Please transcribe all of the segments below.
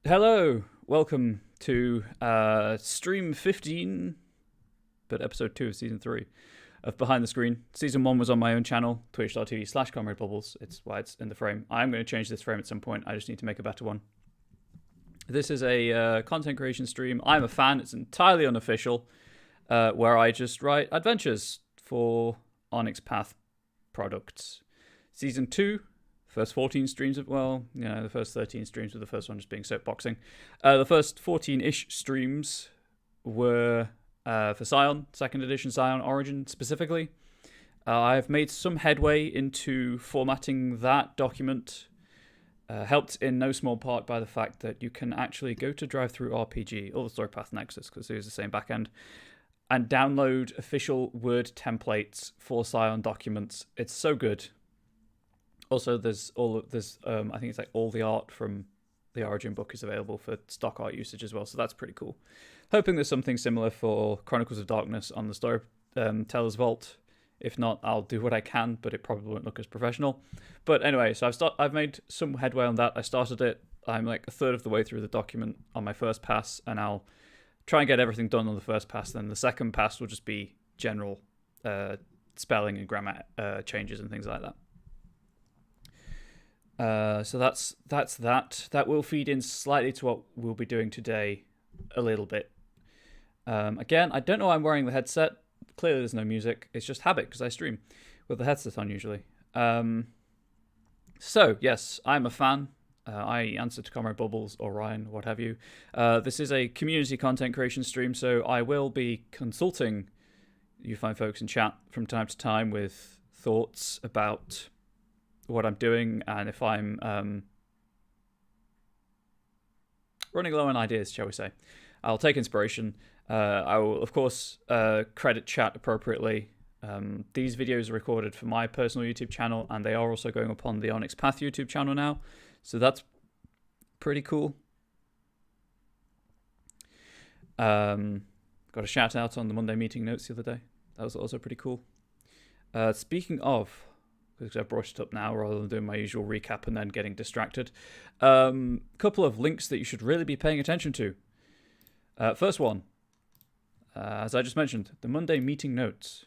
Hello, welcome to stream 15, but episode 2 of season 3 of Behind the Screen. Season 1 was on my own channel, twitch.tv/comradebubbles. It's why it's in the frame. I'm going to change this frame at some point. I just need to make a better one. This is a content creation stream. I'm a fan. It's entirely unofficial, where I just write adventures for Onyx Path products. Season 2. First 14 streams of, the first 13 streams with the first one just being soapboxing. The first 14-ish streams were for Scion, 2nd edition Scion Origin specifically. I've made some headway into formatting that document, helped in no small part by the fact that you can actually go to DriveThruRPG or the Storypath Nexus, because they use the same backend, and download official Word templates for Scion documents. It's so good. Also, I think it's like all the art from the Origin book is available for stock art usage as well, so that's pretty cool. Hoping there's something similar for Chronicles of Darkness on the Storytellers Vault. If not, I'll do what I can, but it probably won't look as professional. But anyway, so I've made some headway on that. I started it. I'm like a third of the way through the document on my first pass, and I'll try and get everything done on the first pass. Then the second pass will just be general spelling and grammar changes and things like that. So that's that. That will feed in slightly to what we'll be doing today a little bit. Again, I don't know why I'm wearing the headset. Clearly there's no music. It's just habit because I stream with the headset on usually. So, yes, I'm a fan. I answer to Comrade Bubbles or Ryan, what have you. This is a community content creation stream, so I will be consulting you fine folks in chat from time to time with thoughts about what I'm doing, and if I'm running low on ideas, shall we say. I'll take inspiration. I will, of course, credit chat appropriately. These videos are recorded for my personal YouTube channel, and they are also going up on the Onyx Path YouTube channel now, so that's pretty cool. Got a shout out on the Monday meeting notes the other day. That was also pretty cool. Speaking of, because I've brought it up now rather than doing my usual recap and then getting distracted. Couple of links that you should really be paying attention to. First one, as I just mentioned, the Monday meeting notes.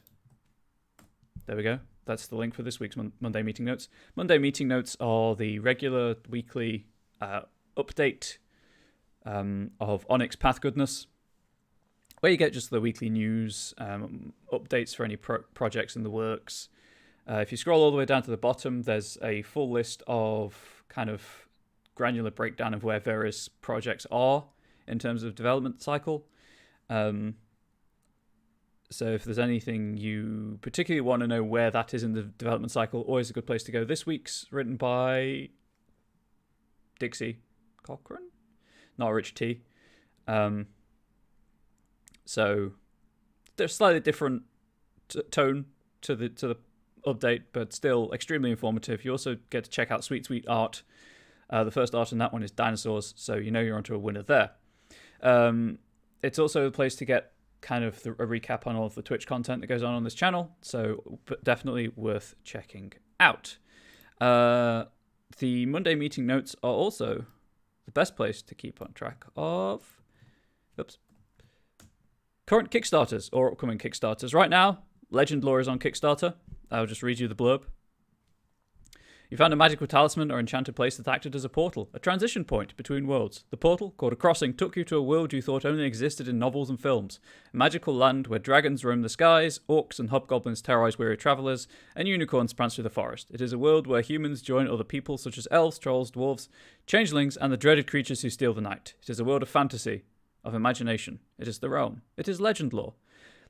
There we go. That's the link for this week's Monday meeting notes. Monday meeting notes are the regular weekly update of Onyx Path goodness, where you get just the weekly news, updates for any projects in the works. If you scroll all the way down to the bottom, there's a full list of kind of granular breakdown of where various projects are in terms of development cycle. So if there's anything you particularly want to know where that is in the development cycle, always a good place to go. This week's written by Dixie Cochran, not Rich T. So there's slightly different tone to the update, but still extremely informative. You also get to check out sweet art. The first art in that one is dinosaurs, so you know you're onto a winner there. It's also a place to get kind of a recap on all of the Twitch content that goes on this channel, so definitely worth checking out. The Monday meeting notes are also the best place to keep on track of current Kickstarters or upcoming Kickstarters. Right now, Legend Lore is on Kickstarter. I'll just read you the blurb. You found a magical talisman or enchanted place that acted as a portal, a transition point between worlds. The portal, called a crossing, took you to a world you thought only existed in novels and films. A magical land where dragons roam the skies, orcs and hobgoblins terrorize weary travelers, and unicorns prance through the forest. It is a world where humans join other people such as elves, trolls, dwarves, changelings, and the dreaded creatures who steal the night. It is a world of fantasy, of imagination. It is the realm. It is Legend Lore.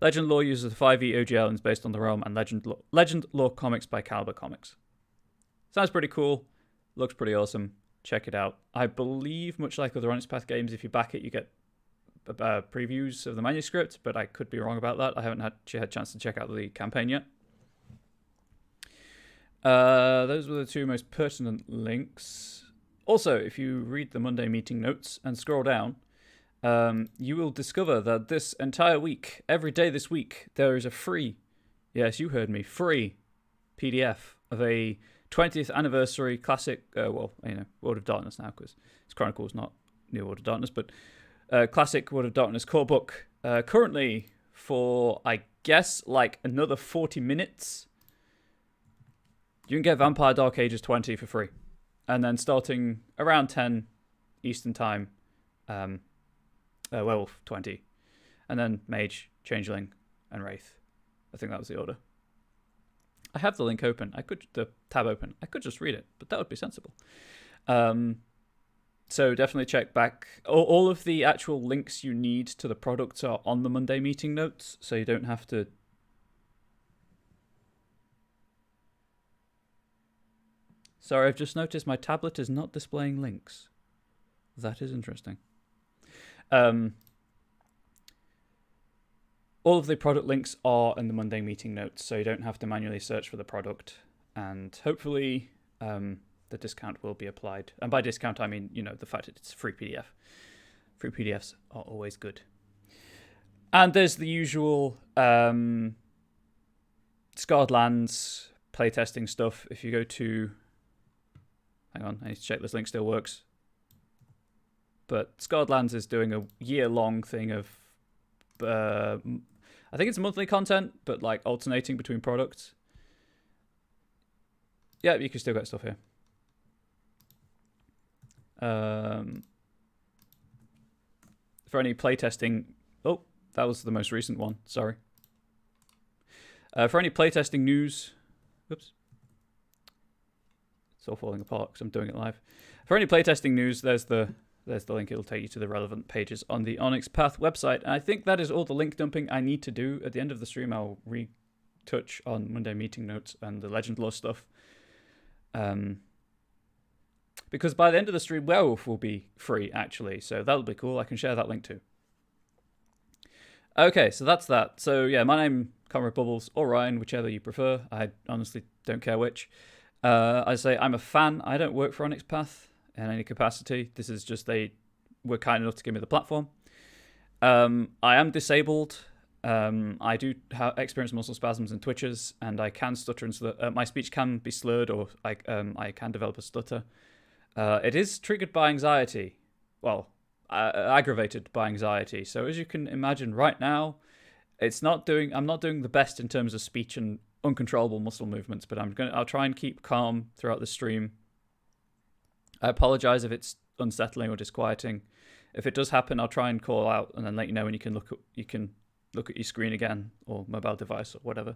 Legend Lore uses the 5e OG elements based on the realm and Legend Lore comics by Caliber Comics. Sounds pretty cool. Looks pretty awesome. Check it out. I believe, much like other Onyx Path games, if you back it, you get previews of the manuscript, but I could be wrong about that. I haven't actually had a chance to check out the campaign yet. Those were the two most pertinent links. Also, if you read the Monday meeting notes and scroll down, you will discover that this entire week, every day this week, there is a free, yes, you heard me, free PDF of a 20th anniversary classic, World of Darkness now, because it's Chronicles, not New World of Darkness, but classic World of Darkness core book. Currently for, I guess, like another 40 minutes, you can get Vampire Dark Ages 20 for free. And then starting around 10 Eastern Time, Werewolf 20. And then Mage, Changeling, and Wraith. I think that was the order. I have the link open. The tab open. I could just read it, but that would be sensible. So definitely check back. All of the actual links you need to the products are on the Monday meeting notes, so you don't have to... Sorry, I've just noticed my tablet is not displaying links. That is interesting. All of the product links are in the Monday meeting notes, so you don't have to manually search for the product. And hopefully the discount will be applied. And by discount, I mean, the fact that it's a free PDF. Free PDFs are always good. And there's the usual Scarred Lands playtesting stuff. If you go to... Hang on, I need to check this link still works. But Scarred Lands is doing a year-long thing of... I think it's monthly content, but like alternating between products. Yeah, you can still get stuff here. For any playtesting... Oh, that was the most recent one. Sorry. For any playtesting news... Oops. It's all falling apart because I'm doing it live. For any playtesting news, there's the link. It'll take you to the relevant pages on the Onyx Path website. And I think that is all the link dumping I need to do. At the end of the stream, I'll retouch on Monday meeting notes and the Legend Lore stuff. Because by the end of the stream, Werewolf will be free, actually. So that'll be cool. I can share that link too. Okay, so that's that. So yeah, my name, Comrade Bubbles, or Ryan, whichever you prefer. I honestly don't care which. I say I'm a fan. I don't work for Onyx Path in any capacity. This is just they were kind enough to give me the platform. I am disabled. I do experience muscle spasms and twitches, and I can stutter and my speech can be slurred, or I can develop a stutter. It is triggered by anxiety. Well, aggravated by anxiety. So as you can imagine, right now, I'm not doing the best in terms of speech and uncontrollable muscle movements, but I'll try and keep calm throughout the stream. I apologize if it's unsettling or disquieting. If it does happen, I'll try and call out and then let you know when you can look at your screen again or mobile device or whatever.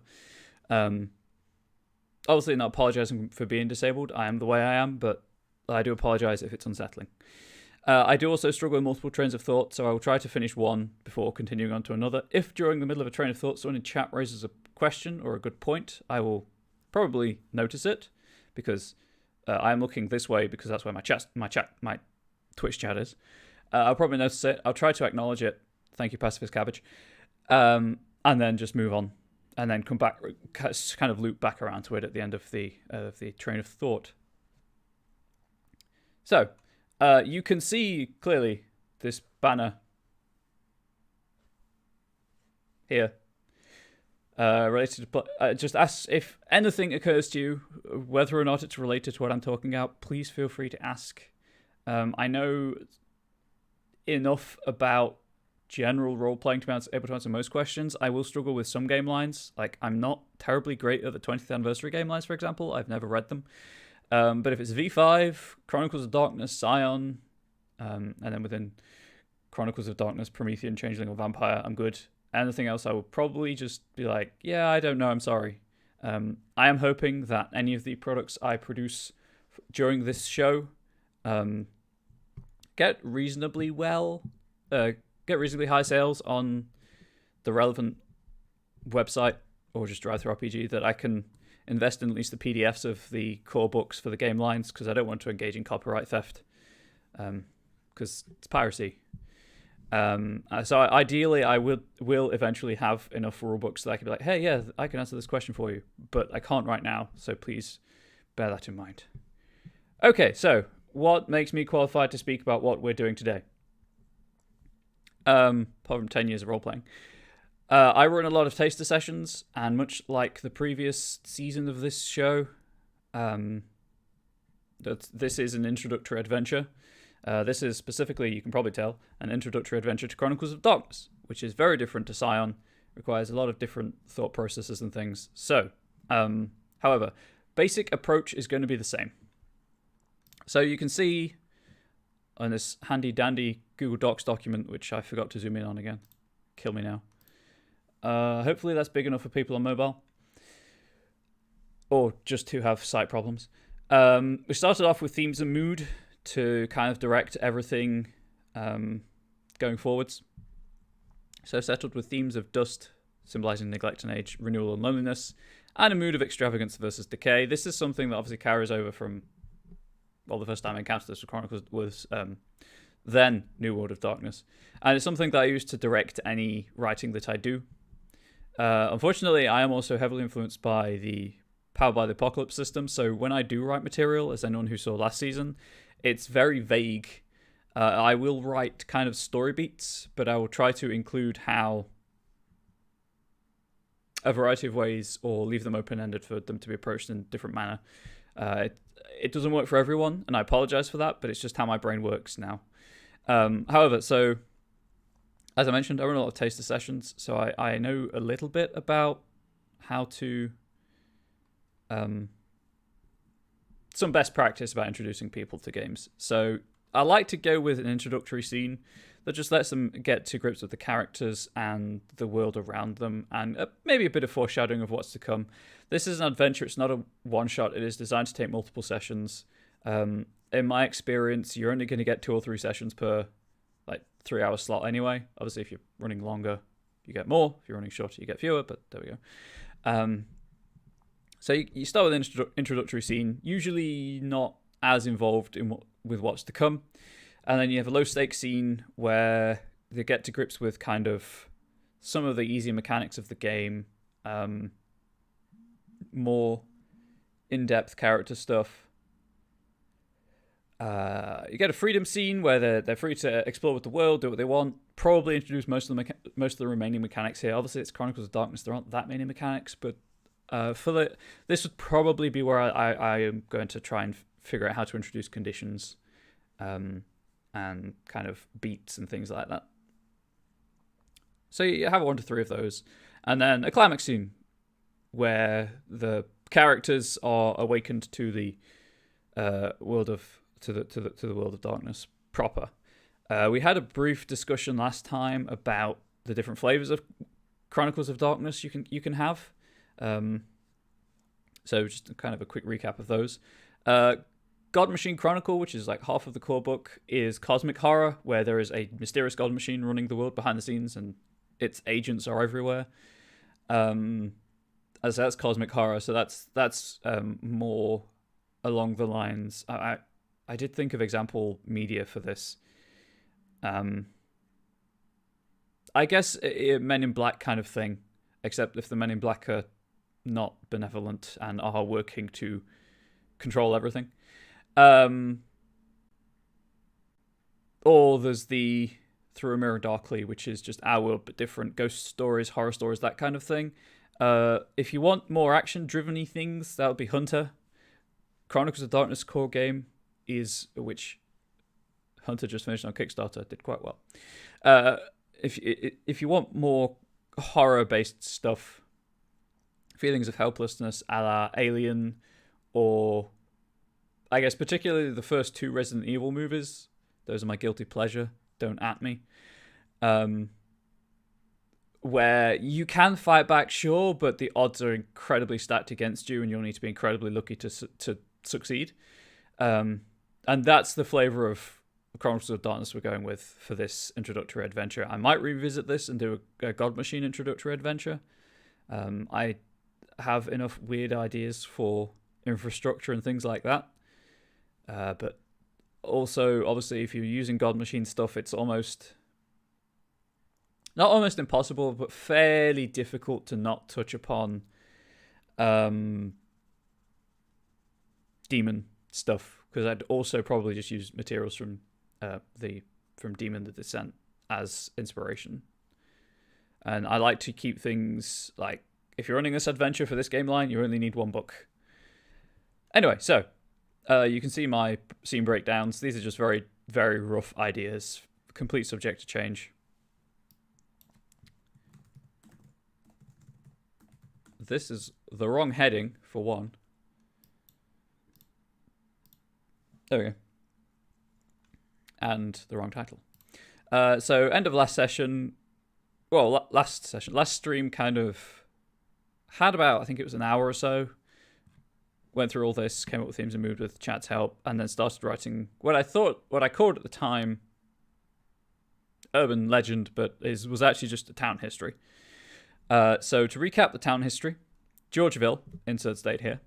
Obviously not apologizing for being disabled. I am the way I am, but I do apologize if it's unsettling. I do also struggle with multiple trains of thought, so I will try to finish one before continuing on to another. If during the middle of a train of thought someone in chat raises a question or a good point, I will probably notice it, because I'm looking this way because that's where my Twitch chat is. I'll probably notice it. I'll try to acknowledge it. Thank you, Pacifist Cabbage. And then just move on, and then come back, kind of loop back around to it at the end of the train of thought. So, you can see clearly this banner here related to... just ask if anything occurs to you, whether or not it's related to what I'm talking about. Please feel free to ask. I know enough about general role-playing to be able to answer most questions. I will struggle with some game lines. Like, I'm not terribly great at the 20th anniversary game lines, for example. I've never read them. But if it's V5, Chronicles of Darkness, Scion, and then within Chronicles of Darkness, Promethean, Changeling, or Vampire, I'm good. Anything else, I will probably just be like, yeah, I don't know, I'm sorry. I am hoping that any of the products I produce during this show get reasonably high sales on the relevant website or just Drive-Thru RPG, that I can invest in at least the PDFs of the core books for the game lines, because I don't want to engage in copyright theft, because it's piracy. So ideally, I will eventually have enough rule books that I can be like, hey, yeah, I can answer this question for you, but I can't right now, so please bear that in mind. Okay, so what makes me qualified to speak about what we're doing today? Apart from 10 years of role-playing. I run a lot of taster sessions, and much like the previous season of this show, this is an introductory adventure. This is specifically, you can probably tell, an introductory adventure to Chronicles of Darkness, which is very different to Scion, requires a lot of different thought processes and things. So, however, basic approach is going to be the same. So you can see on this handy dandy Google Docs document, which I forgot to zoom in on again. Kill me now. Hopefully that's big enough for people on mobile. Or just to have sight problems. We started off with themes and mood to kind of direct everything going forwards. So settled with themes of dust, symbolizing neglect and age, renewal and loneliness, and a mood of extravagance versus decay. This is something that obviously carries over from, well, the first time I encountered this with Chronicles was then New World of Darkness. And it's something that I use to direct any writing that I do. Unfortunately, I am also heavily influenced by the Powered by the Apocalypse system, so when I do write material, as anyone who saw last season, it's very vague. I will write kind of story beats, but I will try to include how a variety of ways or leave them open-ended for them to be approached in a different manner. It doesn't work for everyone, and I apologize for that, but it's just how my brain works now. However, so as I mentioned, I run a lot of taster sessions, so I know a little bit about how to some best practice about introducing people to games. So I like to go with an introductory scene that just lets them get to grips with the characters and the world around them, and maybe a bit of foreshadowing of what's to come. This is an adventure. It's not a one-shot. It is designed to take multiple sessions. In my experience, you're only going to get 2 or 3 sessions per 3-hour slot anyway. Obviously, if you're running longer, you get more. If you're running shorter, you get fewer, but there we go. So you start with an introductory scene, usually not as involved with what's to come. And then you have a low-stakes scene where they get to grips with kind of some of the easier mechanics of the game, more in-depth character stuff. You get a freedom scene where they're free to explore with the world, do what they want. Probably introduce most of the remaining mechanics here. Obviously, it's Chronicles of Darkness. There aren't that many mechanics, but this would probably be where I am going to try and figure out how to introduce conditions, and kind of beats and things like that. So you have 1 to 3 of those, and then a climax scene where the characters are awakened to the world of the world of darkness proper. We had a brief discussion last time about the different flavors of Chronicles of Darkness you can have. So just kind of a quick recap of those. God Machine Chronicle, which is like half of the core book, is cosmic horror, where there is a mysterious god machine running the world behind the scenes, and its agents are everywhere. As that's cosmic horror, so that's more along the lines. I did think of example media for this. I guess Men in Black kind of thing, except if the Men in Black are not benevolent and are working to control everything. Or there's the Through a Mirror Darkly, which is just our world but different. Ghost stories, horror stories, that kind of thing. If you want more action-driven-y things, that would be Hunter. Chronicles of Darkness core game which Hunter just finished on Kickstarter, did quite well. If you want more horror-based stuff, feelings of helplessness a la Alien, or I guess particularly the first 2 Resident Evil movies. Those are my guilty pleasure. Don't at me. Where you can fight back, sure, but the odds are incredibly stacked against you, and you'll need to be incredibly lucky to succeed. And that's the flavor of Chronicles of Darkness we're going with for this introductory adventure. I might revisit this and do a God Machine introductory adventure. I have enough weird ideas for infrastructure and things like that. But also, obviously, if you're using God Machine stuff, it's not almost impossible, but fairly difficult to not touch upon demon stuff, because I'd also probably just use materials from Demon the Descent as inspiration. And I like to keep things like, if you're running this adventure for this game line, you only need 1 book. Anyway, so you can see my scene breakdowns. These are just very very rough ideas, complete subject to change. This is the wrong heading, for one. There we go. And the wrong title. So end of last session. Well, last stream kind of had about, I think it was an hour or so. Went through all this, came up with themes and moved with chat's help, and then started writing what I called at the time urban legend, but was actually just a town history. So to recap the town history, Georgeville, insert state here,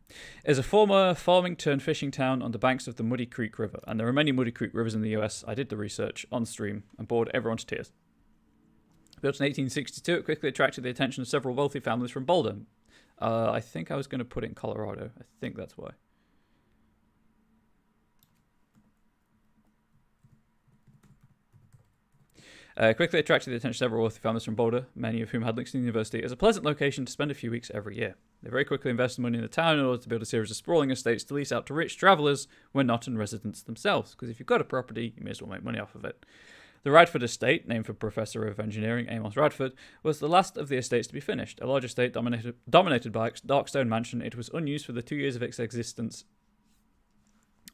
is a former farming turned fishing town on the banks of the Muddy Creek River, and there are many Muddy Creek rivers in the US. I did the research on stream and bored everyone to tears. Built in 1862, it quickly attracted the attention of several wealthy families from Boulder. I think I was going to put it in Colorado. I think that's why. Quickly attracted the attention of several wealthy families from Boulder, many of whom had links to the university, as a pleasant location to spend a few weeks every year. They very quickly invested money in the town in order to build a series of sprawling estates to lease out to rich travellers when not in residence themselves, because if you've got a property, you may as well make money off of it. The Radford Estate, named for Professor of Engineering Amos Radford, was the last of the estates to be finished. A large estate dominated by a dark stone mansion. It was unused for the 2 years of its existence.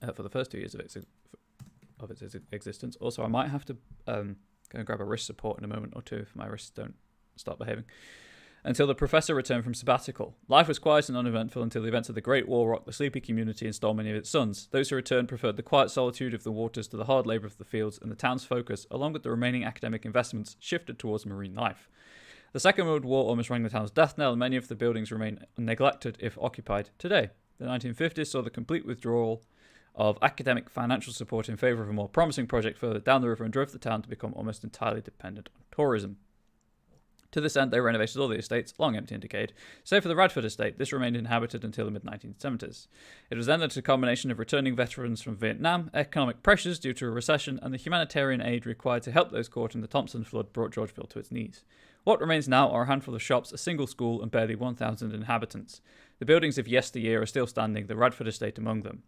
For the first 2 years of its existence. Also, I might have to go and grab a wrist support in a moment or two if my wrists don't start behaving. Until the professor returned from sabbatical. Life was quiet and uneventful until the events of the Great War rocked the sleepy community and stole many of its sons. Those who returned preferred the quiet solitude of the waters to the hard labour of the fields, and the town's focus, along with the remaining academic investments, shifted towards marine life. The Second World War almost rang the town's death knell, and many of the buildings remain neglected if occupied today. The 1950s saw the complete withdrawal of academic financial support in favour of a more promising project further down the river and drove the town to become almost entirely dependent on tourism. To this end, they renovated all the estates, long empty and decayed. Save for the Radford estate, this remained inhabited until the mid-1970s. It was then that a combination of returning veterans from Vietnam, economic pressures due to a recession, and the humanitarian aid required to help those caught in the Thompson flood brought Georgeville to its knees. What remains now are a handful of shops, a single school, and barely 1,000 inhabitants. The buildings of yesteryear are still standing, the Radford estate among them.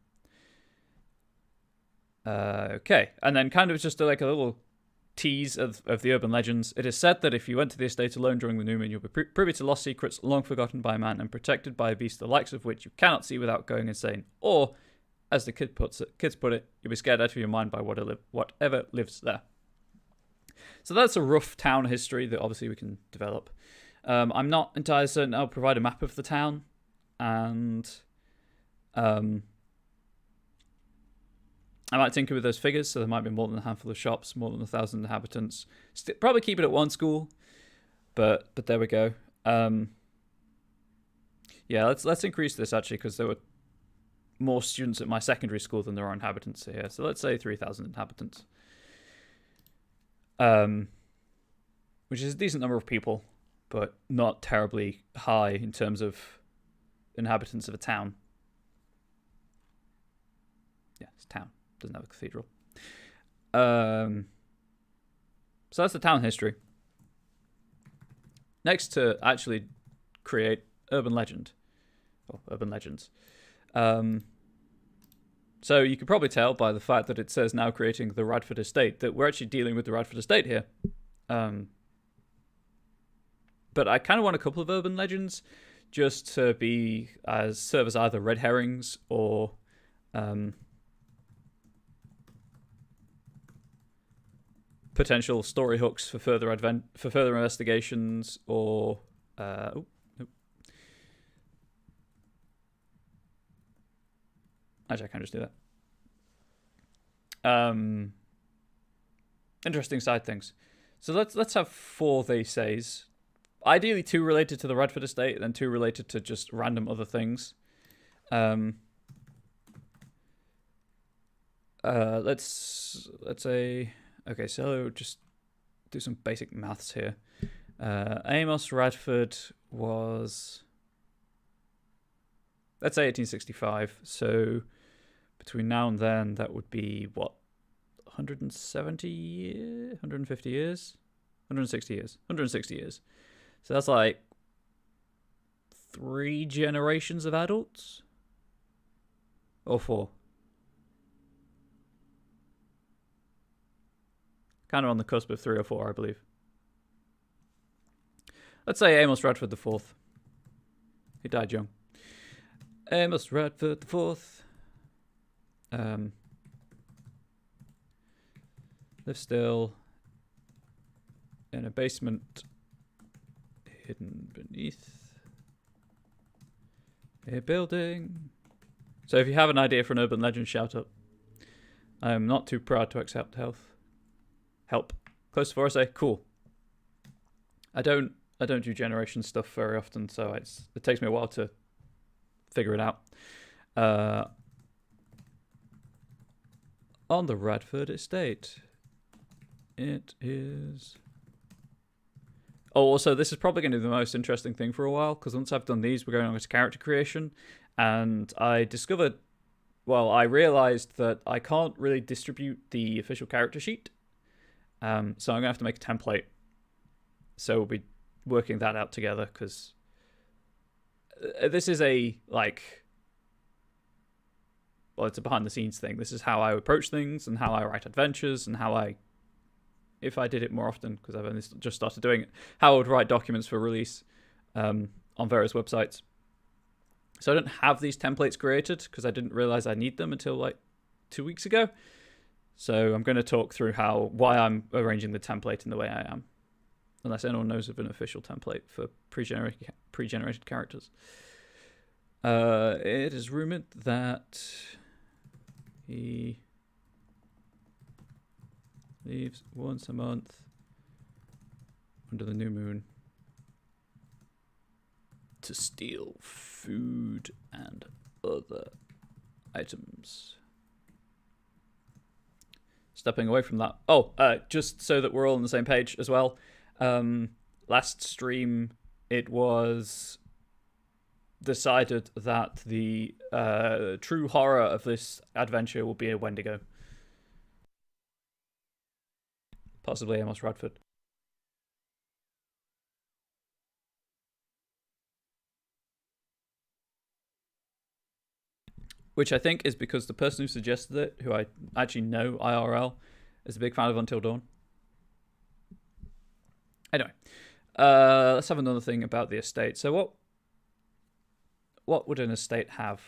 Okay, and then kind of just like a little tease of the urban legends. It is said that if you went to the estate alone during the new moon, you'll be privy to lost secrets long forgotten by man and protected by a beast the likes of which you cannot see without going insane. Or, as the kids put it, you'll be scared out of your mind by whatever lives there. So that's a rough town history that obviously we can develop. I'm not entirely certain. I'll provide a map of the town, and I might tinker with those figures, so there might be more than a handful of shops, more than 1,000 inhabitants. Probably keep it at one school, but there we go. Yeah, let's increase this actually, because there were more students at my secondary school than there are inhabitants here. So let's say 3,000 inhabitants, which is a decent number of people, but not terribly high in terms of inhabitants of a town. Yeah, it's a town. Doesn't have a cathedral. So that's the town history. Next, to actually create urban legend, or urban legends. So you can probably tell by the fact that it says now creating the Radford Estate that we're actually dealing with the Radford Estate here. But I kind of want a couple of urban legends just to serve as either red herrings or potential story hooks for further investigations, or actually I can just do that. Interesting side things. So let's have 4 they says. Ideally 2 related to the Radford estate, and then 2 related to just random other things. Let's say, okay, so just do some basic maths here. Amos Radford was, let's say 1865. So between now and then, that would be what, 170 years, 150 years, 160 years, 160 years. So that's like 3 generations of adults, or 4. Kind of on the cusp of 3 or 4, I believe. Let's say Amos Radford the Fourth. He died young. Amos Radford the Fourth. Live still in a basement hidden beneath a building. So if you have an idea for an urban legend, shout up. I am not too proud to accept help. Close to 4, I say, cool. I don't do generation stuff very often, so it takes me a while to figure it out. On the Radford estate. It is... Oh, also, this is probably going to be the most interesting thing for a while, because once I've done these, we're going on to character creation, and I realized that I can't really distribute the official character sheet, so I'm going to have to make a template. So we'll be working that out together, because this is it's a behind-the-scenes thing. This is how I approach things, and how I write adventures, and how if I did it more often, because I've only just started doing it, how I would write documents for release on various websites. So I don't have these templates created, because I didn't realize I need them until 2 weeks ago. So I'm going to talk through why I'm arranging the template in the way I am. Unless anyone knows of an official template for pre-generated characters. It is rumored that he leaves once a month under the new moon to steal food and other items. Stepping away from that. Just so that we're all on the same page as well. Last stream, it was decided that the true horror of this adventure will be a Wendigo. Possibly Amos Radford. Which I think is because the person who suggested it, who I actually know IRL, is a big fan of Until Dawn. Anyway, let's have another thing about the estate. So what would an estate have?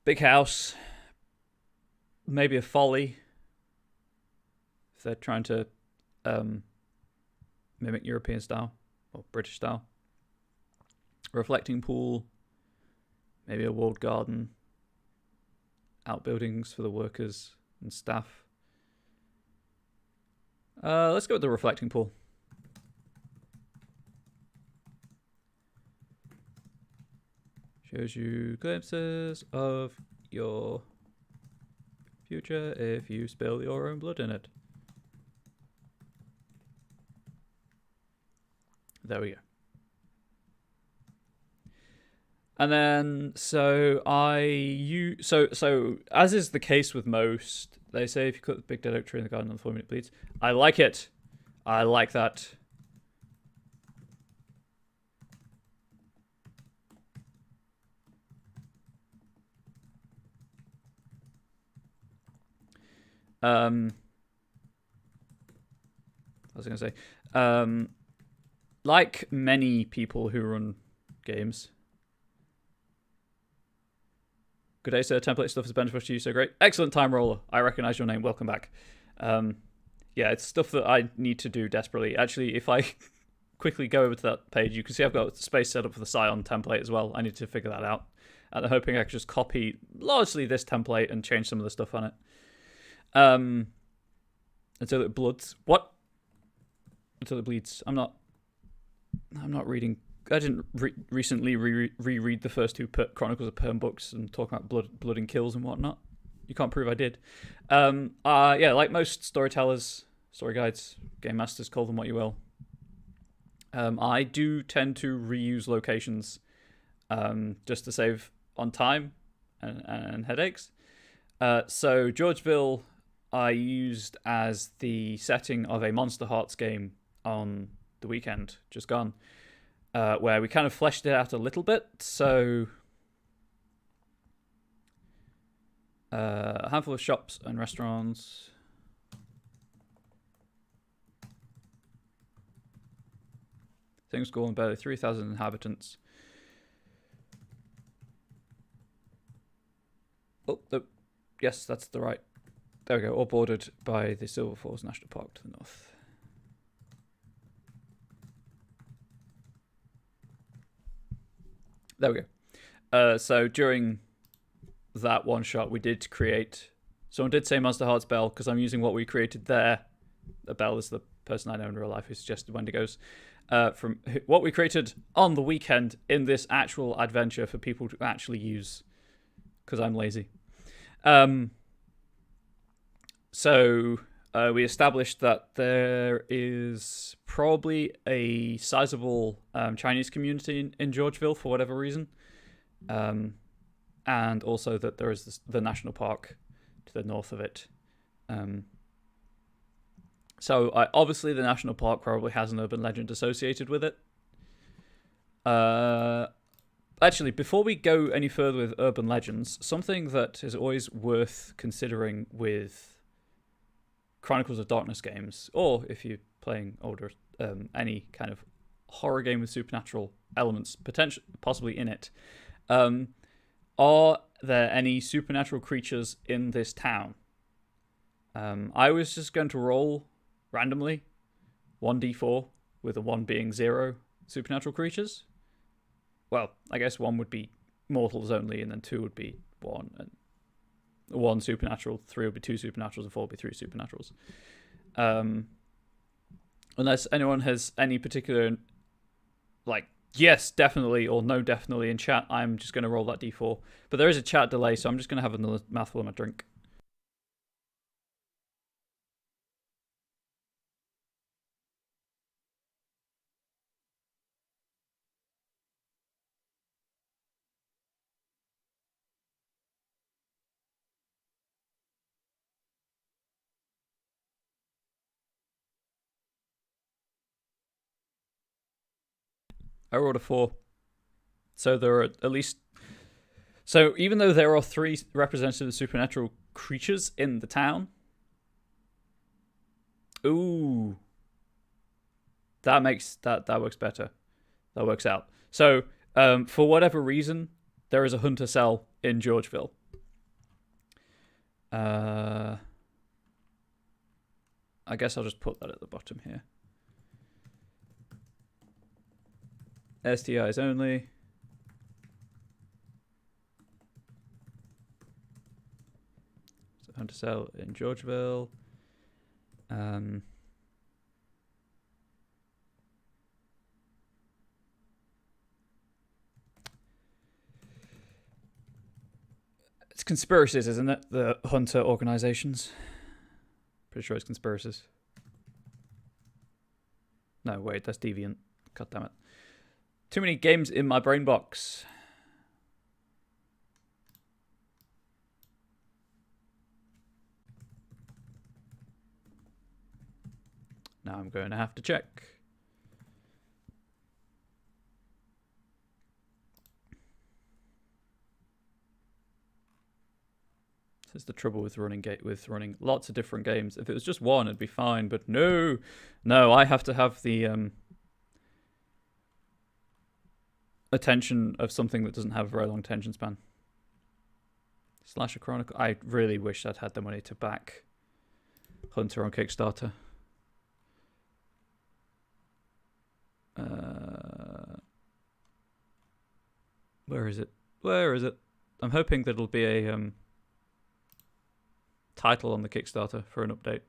Big house, maybe a folly, if they're trying to mimic European style or British style. A reflecting pool, maybe a walled garden, outbuildings for the workers and staff. Let's go with the reflecting pool. Shows you glimpses of your future if you spill your own blood in it. There we go. And then, so as is the case with most, they say if you cut the big dead oak tree in the garden on the 4-minute bleeds. I like it. I like that. I was going to say, like many people who run games. Good day, sir. Template stuff is beneficial to you, so great. Excellent, Time Roller. I recognize your name. Welcome back. Yeah, it's stuff that I need to do desperately. Actually, if I quickly go over to that page, you can see I've got space set up for the Scion template as well. I need to figure that out. And I'm hoping I can just copy largely this template and change some of the stuff on it. Until it bloods. What? Until it bleeds. I'm not reading. I didn't recently reread the first 2 Chronicles of Perm books and talk about blood and kills and whatnot. You can't prove I did. Yeah, like most storytellers, story guides, game masters, call them what you will. I do tend to reuse locations just to save on time and headaches. So Georgeville I used as the setting of a Monster Hearts game on the weekend, just gone. where we kind of fleshed it out a little bit. So a handful of shops and restaurants. Things go on about 3,000 inhabitants. Oh, yes, that's the right. There we go. All bordered by the Silver Falls National Park to the north. There we go. So during that one shot, we did create. Someone did say Monster Hearts Bell because I'm using what we created there. Bell is the person I know in real life who suggested Wendigos. From what we created on the weekend in this actual adventure for people to actually use, because I'm lazy. So we established that there is probably a sizable Chinese community in Georgeville for whatever reason, and also that there is the national park to the north of it. So obviously the national park probably has an urban legend associated with it. Actually, before we go any further with urban legends, something that is always worth considering with Chronicles of Darkness games, or if you're playing older, any kind of horror game with supernatural elements possibly in it, are there any supernatural creatures in this town? I was just going to roll randomly 1d4 with a 1 being 0 supernatural creatures. Well, I guess 1 would be mortals only, and then 2 would be 1, and 1 supernatural, 3 would be 2 supernaturals, and 4 would be 3 supernaturals. Unless anyone has any particular, like, yes, definitely, or no, definitely in chat, I'm just going to roll that d4. But there is a chat delay, so I'm just going to have another mouthful of my drink. I rolled a 4. So there are at least... So even though there are 3 representative supernatural creatures in the town... Ooh. That makes... That works better. That works out. So, for whatever reason, there is a hunter cell in Georgeville. I guess I'll just put that at the bottom here. STIs only. So hunter cell in Georgeville. It's conspiracies, isn't it? The hunter organizations. Pretty sure it's conspiracies. No, wait, that's deviant. God damn it. Too many games in my brain box. Now I'm going to have to check. This is the trouble with running lots of different games. If it was just one, it'd be fine. But no, I have to have the attention of something that doesn't have a very long attention span. Slasher Chronicle. I really wish I'd had the money to back Hunter on Kickstarter. Where is it? I'm hoping that it'll be a title on the Kickstarter for an update.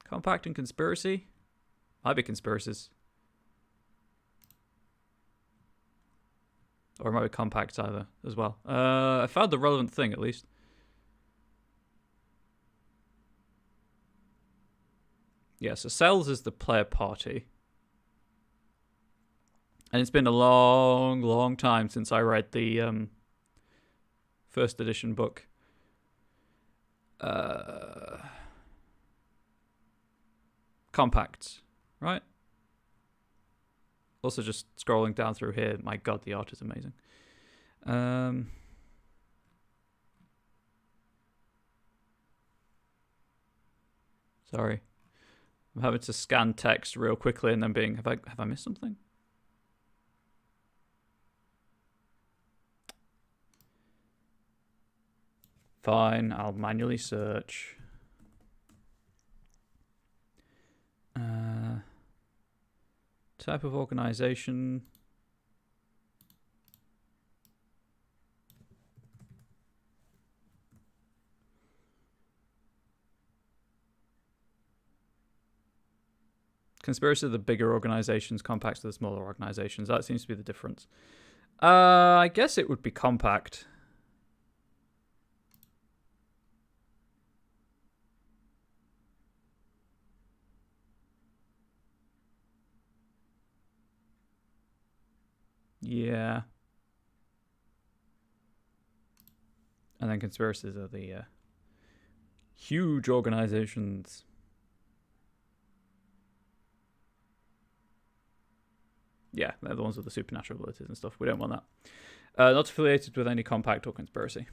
Compact and conspiracy? Might be conspiracies. Or it might be compacts either as well. I found the relevant thing at least. Yeah, so Cells is the player party. And it's been a long, long time since I read the first edition book. compact, right? Also, just scrolling down through here, my god, the art is amazing. Sorry, I'm having to scan text real quickly and then being, have I missed something? Fine, I'll manually search. Type of organization. Conspiracy of the bigger organizations, compacts to the smaller organizations. That seems to be the difference. I guess it would be compact. Yeah. And then conspiracies are the huge organizations. Yeah, they're the ones with the supernatural abilities and stuff. We don't want that. Not affiliated with any compact or conspiracy.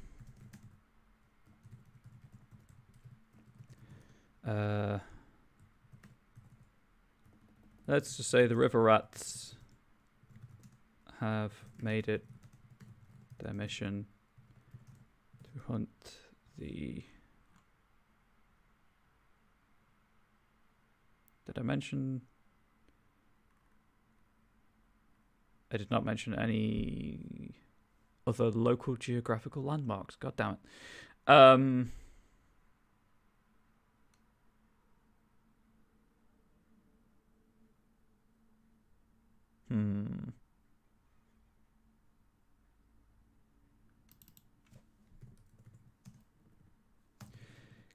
Let's just say the river rats have made it their mission to hunt the... Did I mention... I did not mention any other local geographical landmarks. God damn it.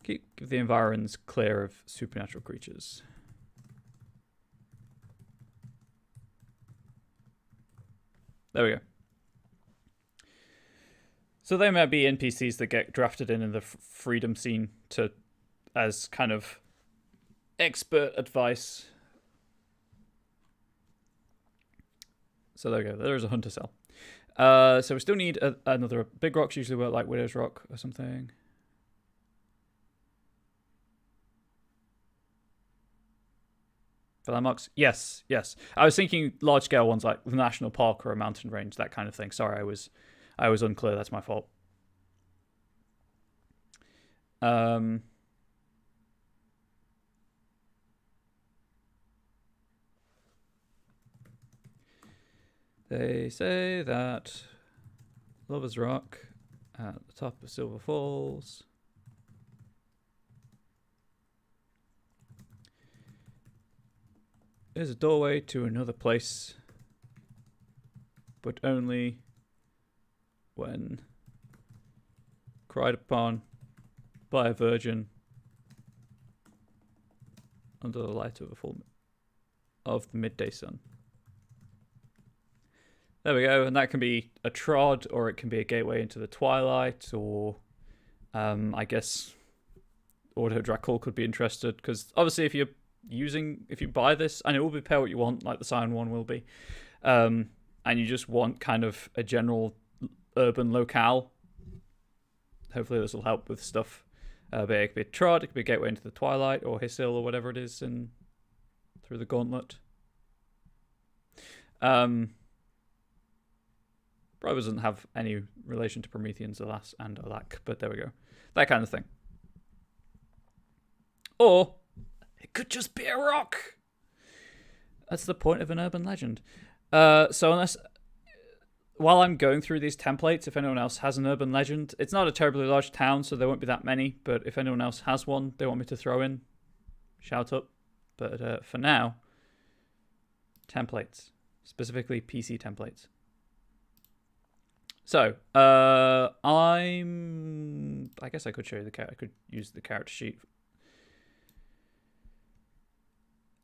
Keep the environs clear of supernatural creatures. There we go. So they might be NPCs that get drafted in the freedom scene as kind of expert advice. So there we go. There is a hunter cell. So we still need another big rocks. Usually work like Widow's Rock or something. For landmarks? Yes. I was thinking large scale ones like the national park or a mountain range, that kind of thing. Sorry, I was unclear. That's my fault. They say that Lover's Rock at the top of Silver Falls is a doorway to another place, but only when cried upon by a virgin under the light of the midday sun. There we go, and that can be a trod, or it can be a gateway into the twilight, or I guess Auto Dracul could be interested, because obviously if you buy this, and it will be pay what you want, like the Scion one will be, and you just want kind of a general urban locale, hopefully this will help with stuff. But it could be a trod, it could be a gateway into the twilight, or Hysil, or whatever it is through the gauntlet. Probably doesn't have any relation to Prometheans, Alas, and Alack, but there we go. That kind of thing. Or it could just be a rock. That's the point of an urban legend. So while I'm going through these templates, if anyone else has an urban legend, it's not a terribly large town, so there won't be that many, but if anyone else has one they want me to throw in, shout up. But for now, templates, specifically PC templates. So, I guess I could show you I could use the character sheet.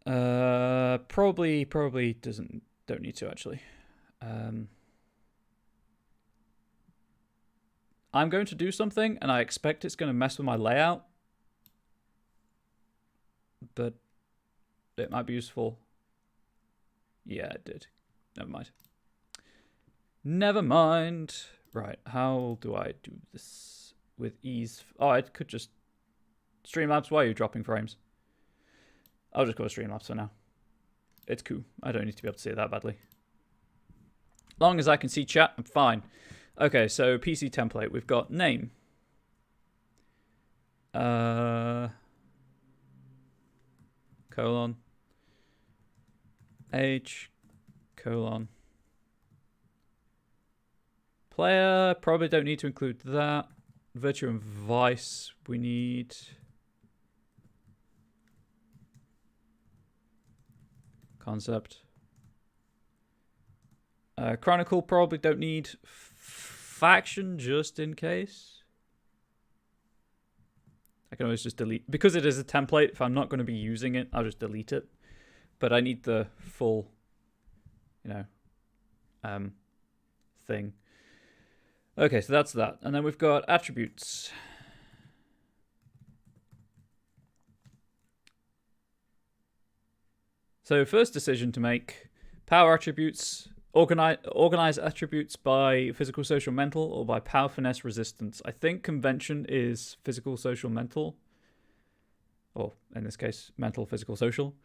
Probably don't need to actually. I'm going to do something, and I expect it's going to mess with my layout. But it might be useful. Yeah, it did. Never mind. Never mind. Right, how do I do this with ease? Oh, I could just... Streamlabs, why are you dropping frames? I'll just go with Streamlabs for now. It's cool. I don't need to be able to see it that badly. Long as I can see chat, I'm fine. Okay, so PC template. We've got name. Colon. Age. Colon. Player. Probably don't need to include that. Virtue and Vice. We need... Concept. Chronicle probably don't need. Faction just in case. I can always just delete. Because it is a template, if I'm not going to be using it, I'll just delete it. But I need the full, thing. Okay, so that's that. And then we've got attributes. So first decision to make, power attributes, organize attributes by physical, social, mental, or by power, finesse, resistance. I think convention is physical, social, mental, or in this case, mental, physical, social.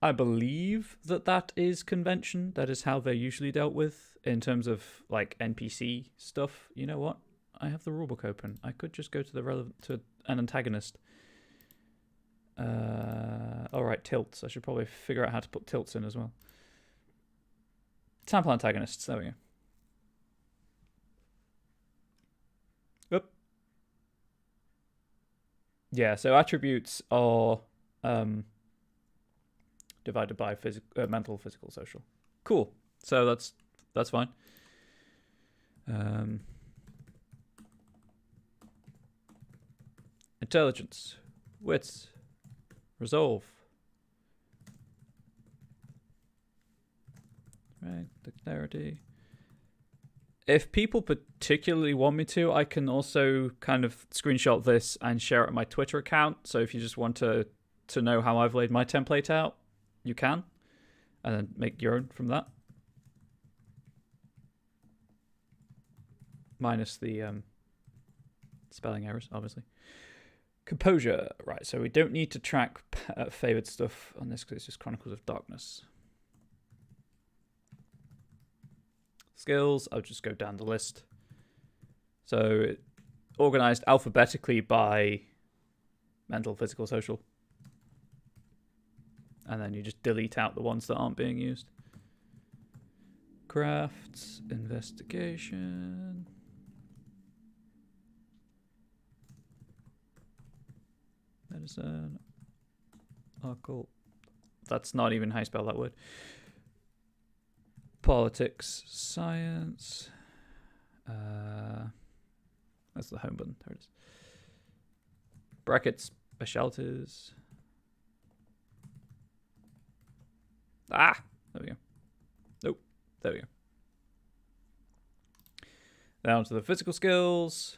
I believe that is convention. That is how they're usually dealt with in terms of like NPC stuff. You know what? I have the rulebook open. I could just go to an antagonist. All right, tilts. I should probably figure out how to put tilts in as well. Sample antagonists. There we go. Oop. Yeah, so attributes are divided by mental, physical, social. Cool. So that's fine. Intelligence, wits, resolve, right? Dexterity. If people particularly want me to, I can also kind of screenshot this and share it on my Twitter account. So if you just want to know how I've laid my template out, you can, and then make your own from that. Minus the spelling errors, obviously. Composure, right, so we don't need to track favored stuff on this because it's just Chronicles of Darkness. Skills, I'll just go down the list. So organized alphabetically by mental, physical, social. And then you just delete out the ones that aren't being used. Crafts, investigation. Medicine, occult. That's not even how you spell that word. Politics, science. That's the home button. There it is. Brackets, specialties. There we go. Nope, there we go. Down to the physical skills.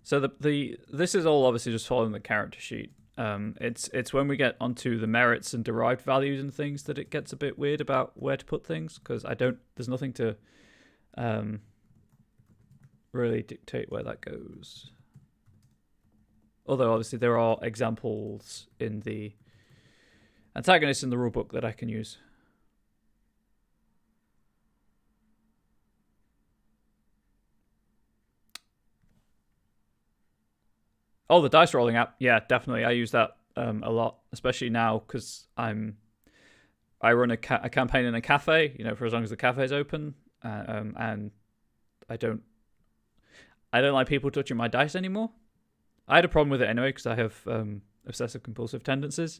So this is all obviously just following the character sheet. It's when we get onto the merits and derived values and things that it gets a bit weird about where to put things, because there's nothing to really dictate where that goes. Although obviously there are examples in the antagonists in the rulebook that I can use. Oh, the dice rolling app. Yeah, definitely. I use that a lot, especially now because I run a campaign in a cafe, for as long as the cafe is open, and I don't like people touching my dice anymore. I had a problem with it anyway because I have obsessive compulsive tendencies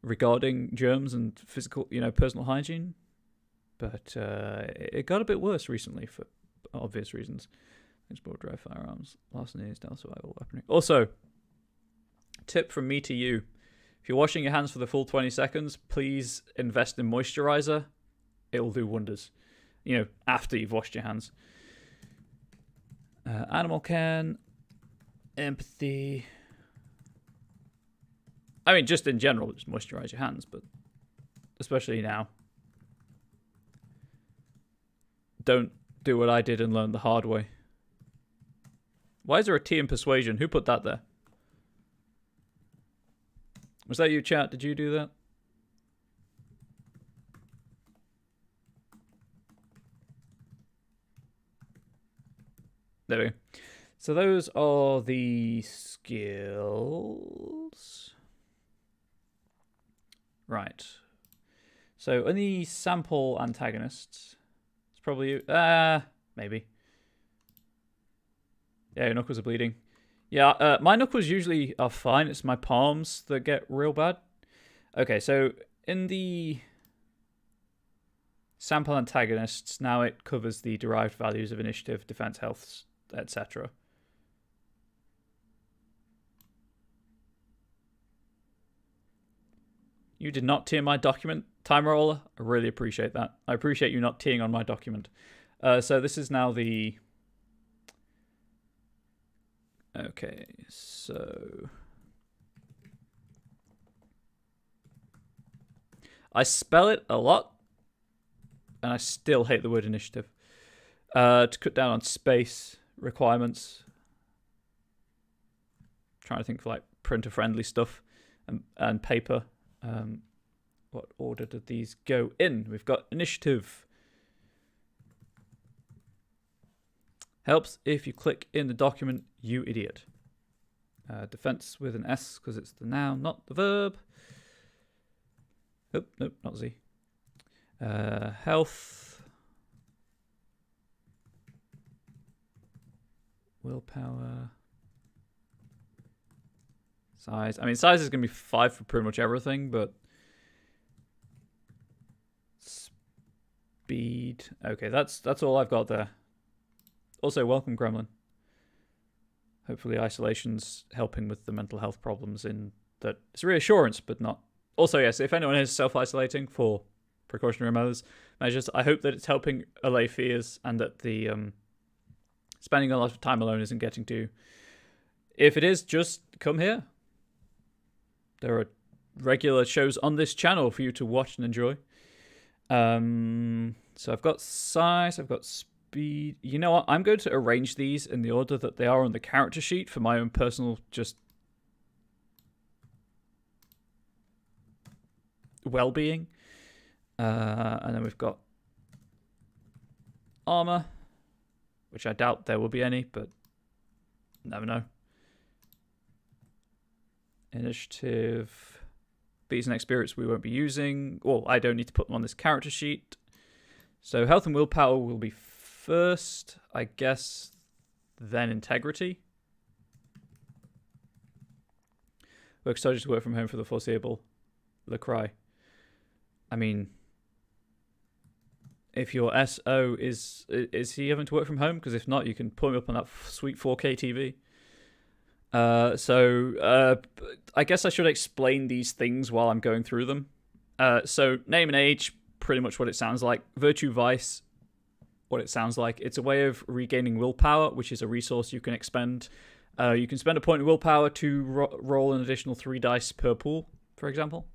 regarding germs and physical, personal hygiene. But it got a bit worse recently for obvious reasons. Export dry firearms, larceny, stealth, survival, weaponry. Also, tip from me to you: if you're washing your hands for the full 20 seconds, please invest in moisturizer. It'll do wonders. After you've washed your hands. Animal can. Empathy. I mean, just in general, just moisturize your hands, but especially now. Don't do what I did and learn the hard way. Why is there a T in persuasion? Who put that there? Was that you, chat? Did you do that? There we go. So those are the skills. Right. So any sample antagonists, it's probably maybe. Yeah, your knuckles are bleeding. Yeah, my knuckles usually are fine. It's my palms that get real bad. Okay, so in the sample antagonists, now it covers the derived values of initiative, defense, health, etc. You did not tear my document, Time Roller. I really appreciate that. I appreciate you not tearing on my document. So this is now the... Okay, so... I spell it a lot, and I still hate the word initiative. To cut down on space requirements. Trying to think for like printer-friendly stuff and paper. What order did these go in? We've got initiative. Helps if you click in the document, you idiot. Defense with an S because it's the noun, not the verb. Nope, not Z. Health. Willpower. Size. I mean, size is going to be 5 for pretty much everything, but... Speed. Okay, that's all I've got there. Also, welcome, Gremlin. Hopefully isolation's helping with the mental health problems in that it's reassurance, but not... Also, yes, if anyone is self-isolating for precautionary measures, I hope that it's helping allay fears and that the spending a lot of time alone isn't getting to... If it is, just come here. There are regular shows on this channel for you to watch and enjoy. So I've got size, I've got speed. You know what? I'm going to arrange these in the order that they are on the character sheet for my own personal just well-being. And then we've got armor, which I doubt there will be any, but never know. Initiative. Beats and experience we won't be using. Well, I don't need to put them on this character sheet. So health and willpower will be first, I guess, then integrity. Work soldiers to work from home for the foreseeable. Lacry. I mean, if your SO is he having to work from home? Because if not, you can put him up on that sweet 4K TV. So I guess I should explain these things while I'm going through them. So name and age, pretty much what it sounds like. Virtue, vice, what it sounds like. It's a way of regaining willpower, which is a resource you can expend. You can spend a point of willpower to roll an additional 3 dice per pool, for example.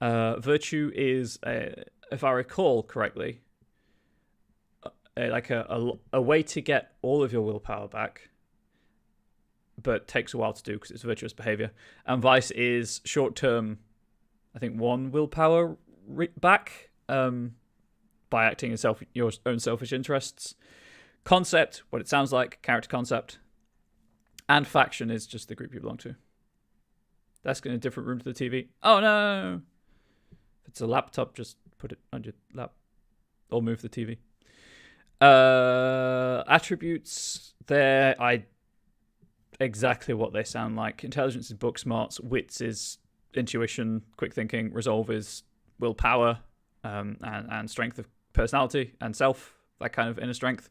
Virtue is, if I recall correctly, like a way to get all of your willpower back, but takes a while to do because it's virtuous behavior. And vice is short-term, I think 1 willpower back by acting in your own selfish interests. Concept, what it sounds like, character concept. And faction is just the group you belong to. Desk in a different room to the TV. Oh no! If it's a laptop, just put it on your lap. Or move the TV. Attributes, they're exactly what they sound like. Intelligence is book smarts. Wits is intuition. Quick thinking. Resolve is willpower. And strength of personality and self. That kind of inner strength.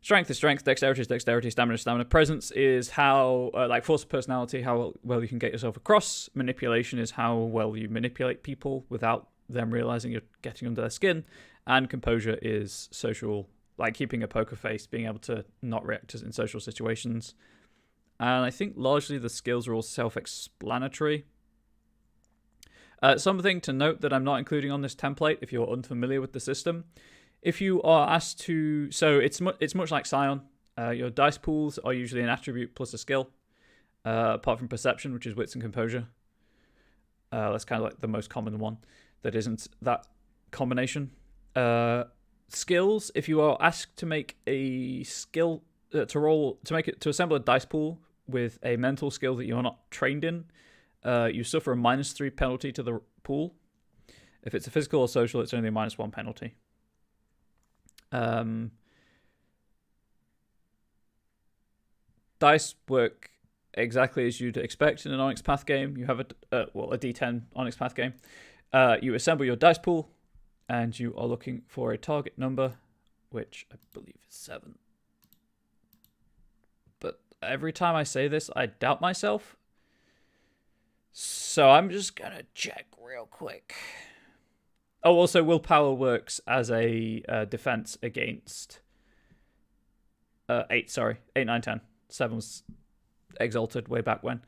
Strength is strength. Dexterity is dexterity. Stamina is stamina. Presence is how, force of personality, how well you can get yourself across. Manipulation is how well you manipulate people without them realizing you're getting under their skin. And composure is social, like keeping a poker face, being able to not react in social situations. and I think largely the skills are all self-explanatory. Something to note that I'm not including on this template if you're unfamiliar with the system. If you are asked to... So it's much like Scion. Your dice pools are usually an attribute plus a skill, apart from Perception, which is Wits and Composure. That's kind of like the most common one that isn't that combination. Skills, if you are asked to make a skill... to assemble a dice pool with a mental skill that you are not trained in, you suffer a -3 penalty to the pool. If it's a physical or social, it's only a -1 penalty. Dice work exactly as you'd expect in an Onyx Path game. You have a D10 Onyx Path game. You assemble your dice pool, and you are looking for a target number, which I believe is 7. But every time I say this, I doubt myself. So I'm just going to check real quick. Oh, also, willpower works as a defense against 8, 9, 10. 7 was exalted way back when.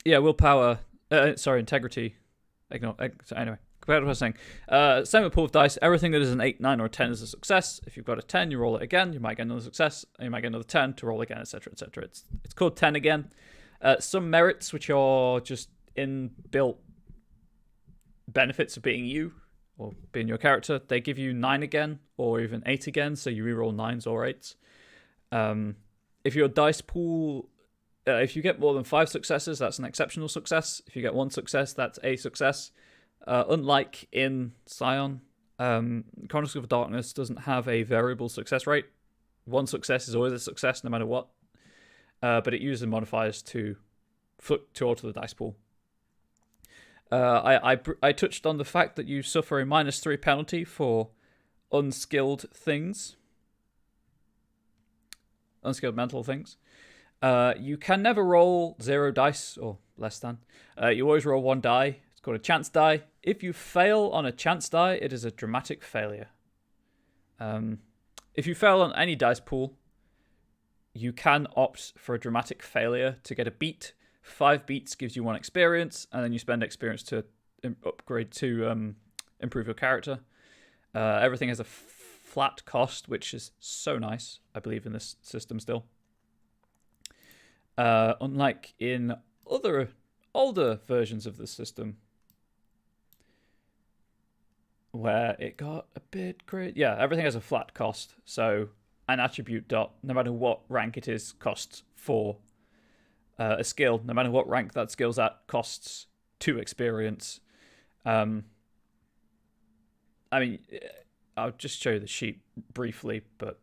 Willpower. Integrity. Anyway, compared to what I was saying. Same with pool of dice. Everything that is an 8, 9, or 10 is a success. If you've got a 10, you roll it again. You might get another success. And you might get another 10 to roll again, etc., etc. It's called 10 again. Some merits, which are just inbuilt benefits of being you, or being your character, they give you 9 again, or even 8 again, so you reroll 9s or 8s. If your dice pool... if you get more than 5 successes, that's an exceptional success. If you get 1 success, that's a success. Unlike in Scion, Chronicles of Darkness doesn't have a variable success rate. 1 success is always a success, no matter what. But it uses modifiers to alter the dice pool. I touched on the fact that you suffer a -3 penalty for unskilled things. Unskilled mental things. You can never roll 0 dice, or less than. You always roll 1 die. It's called a chance die. If you fail on a chance die, it is a dramatic failure. If you fail on any dice pool, you can opt for a dramatic failure to get a beat. 5 beats gives you 1 experience, and then you spend experience to upgrade to improve your character. Everything has a flat cost, which is so nice, I believe, in this system still. Unlike in other older versions of the system, where it got a bit crazy. Yeah, everything has a flat cost, so an attribute dot, no matter what rank it is, costs 4. A skill, no matter what rank that skill's at, costs 2 experience. I mean, I'll just show you the sheet briefly, but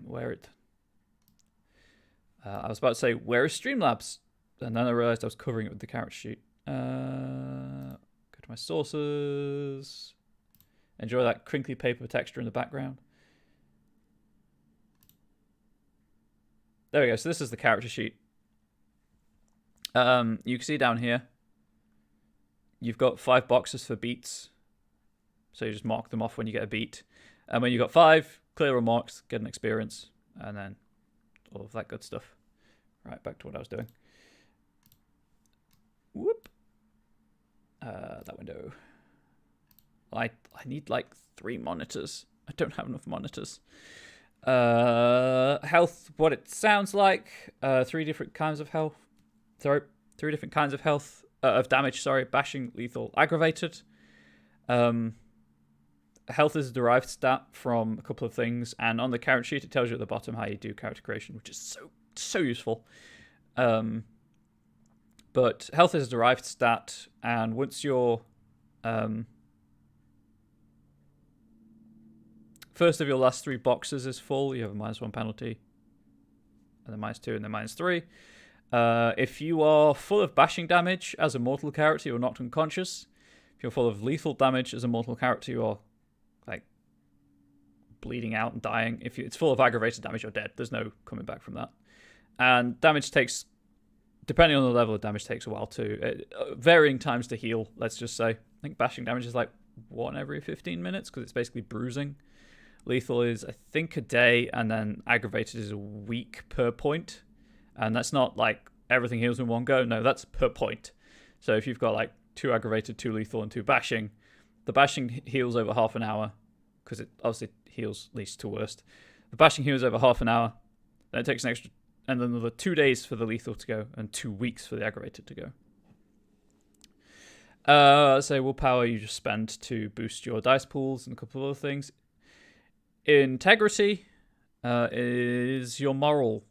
where it... I was about to say, where is Streamlabs? And then I realized I was covering it with the character sheet. Go to my sources. Enjoy that crinkly paper texture in the background. There we go. So this is the character sheet. You can see down here, you've got 5 boxes for beats. So you just mark them off when you get a beat. And when you got 5, clear all marks, get an experience, and then all of that good stuff. Right, back to what I was doing. Whoop. That window. I need like 3 monitors. I don't have enough monitors. Health, what it sounds like. 3 different kinds of health. Sorry, 3 different kinds of health. Of damage, sorry. Bashing, lethal, aggravated. Health is a derived stat from a couple of things. And on the character sheet, it tells you at the bottom how you do character creation, which is so useful. But health is a derived stat. And once you're... first of your last 3 boxes is full, you have a -1 penalty, and then -2, and then -3. If you are full of bashing damage as a mortal character, you're knocked unconscious. If you're full of lethal damage as a mortal character, you're like bleeding out and dying. If it's full of aggravated damage, you're dead. There's no coming back from that. And damage takes, depending on the level of damage, takes a while too. Varying times to heal, let's just say. I think bashing damage is like 1 every 15 minutes because it's basically bruising. Lethal is, I think, a day, and then aggravated is a week per point. And that's not like everything heals in one go. No, that's per point. So if you've got like 2 aggravated, 2 lethal, and 2 bashing, the bashing heals over half an hour, because it obviously heals least to worst. The bashing heals over half an hour, then it takes an extra, and then another 2 days for the lethal to go, and 2 weeks for the aggravated to go. So willpower you just spend to boost your dice pools and a couple of other things. Integrity is your moral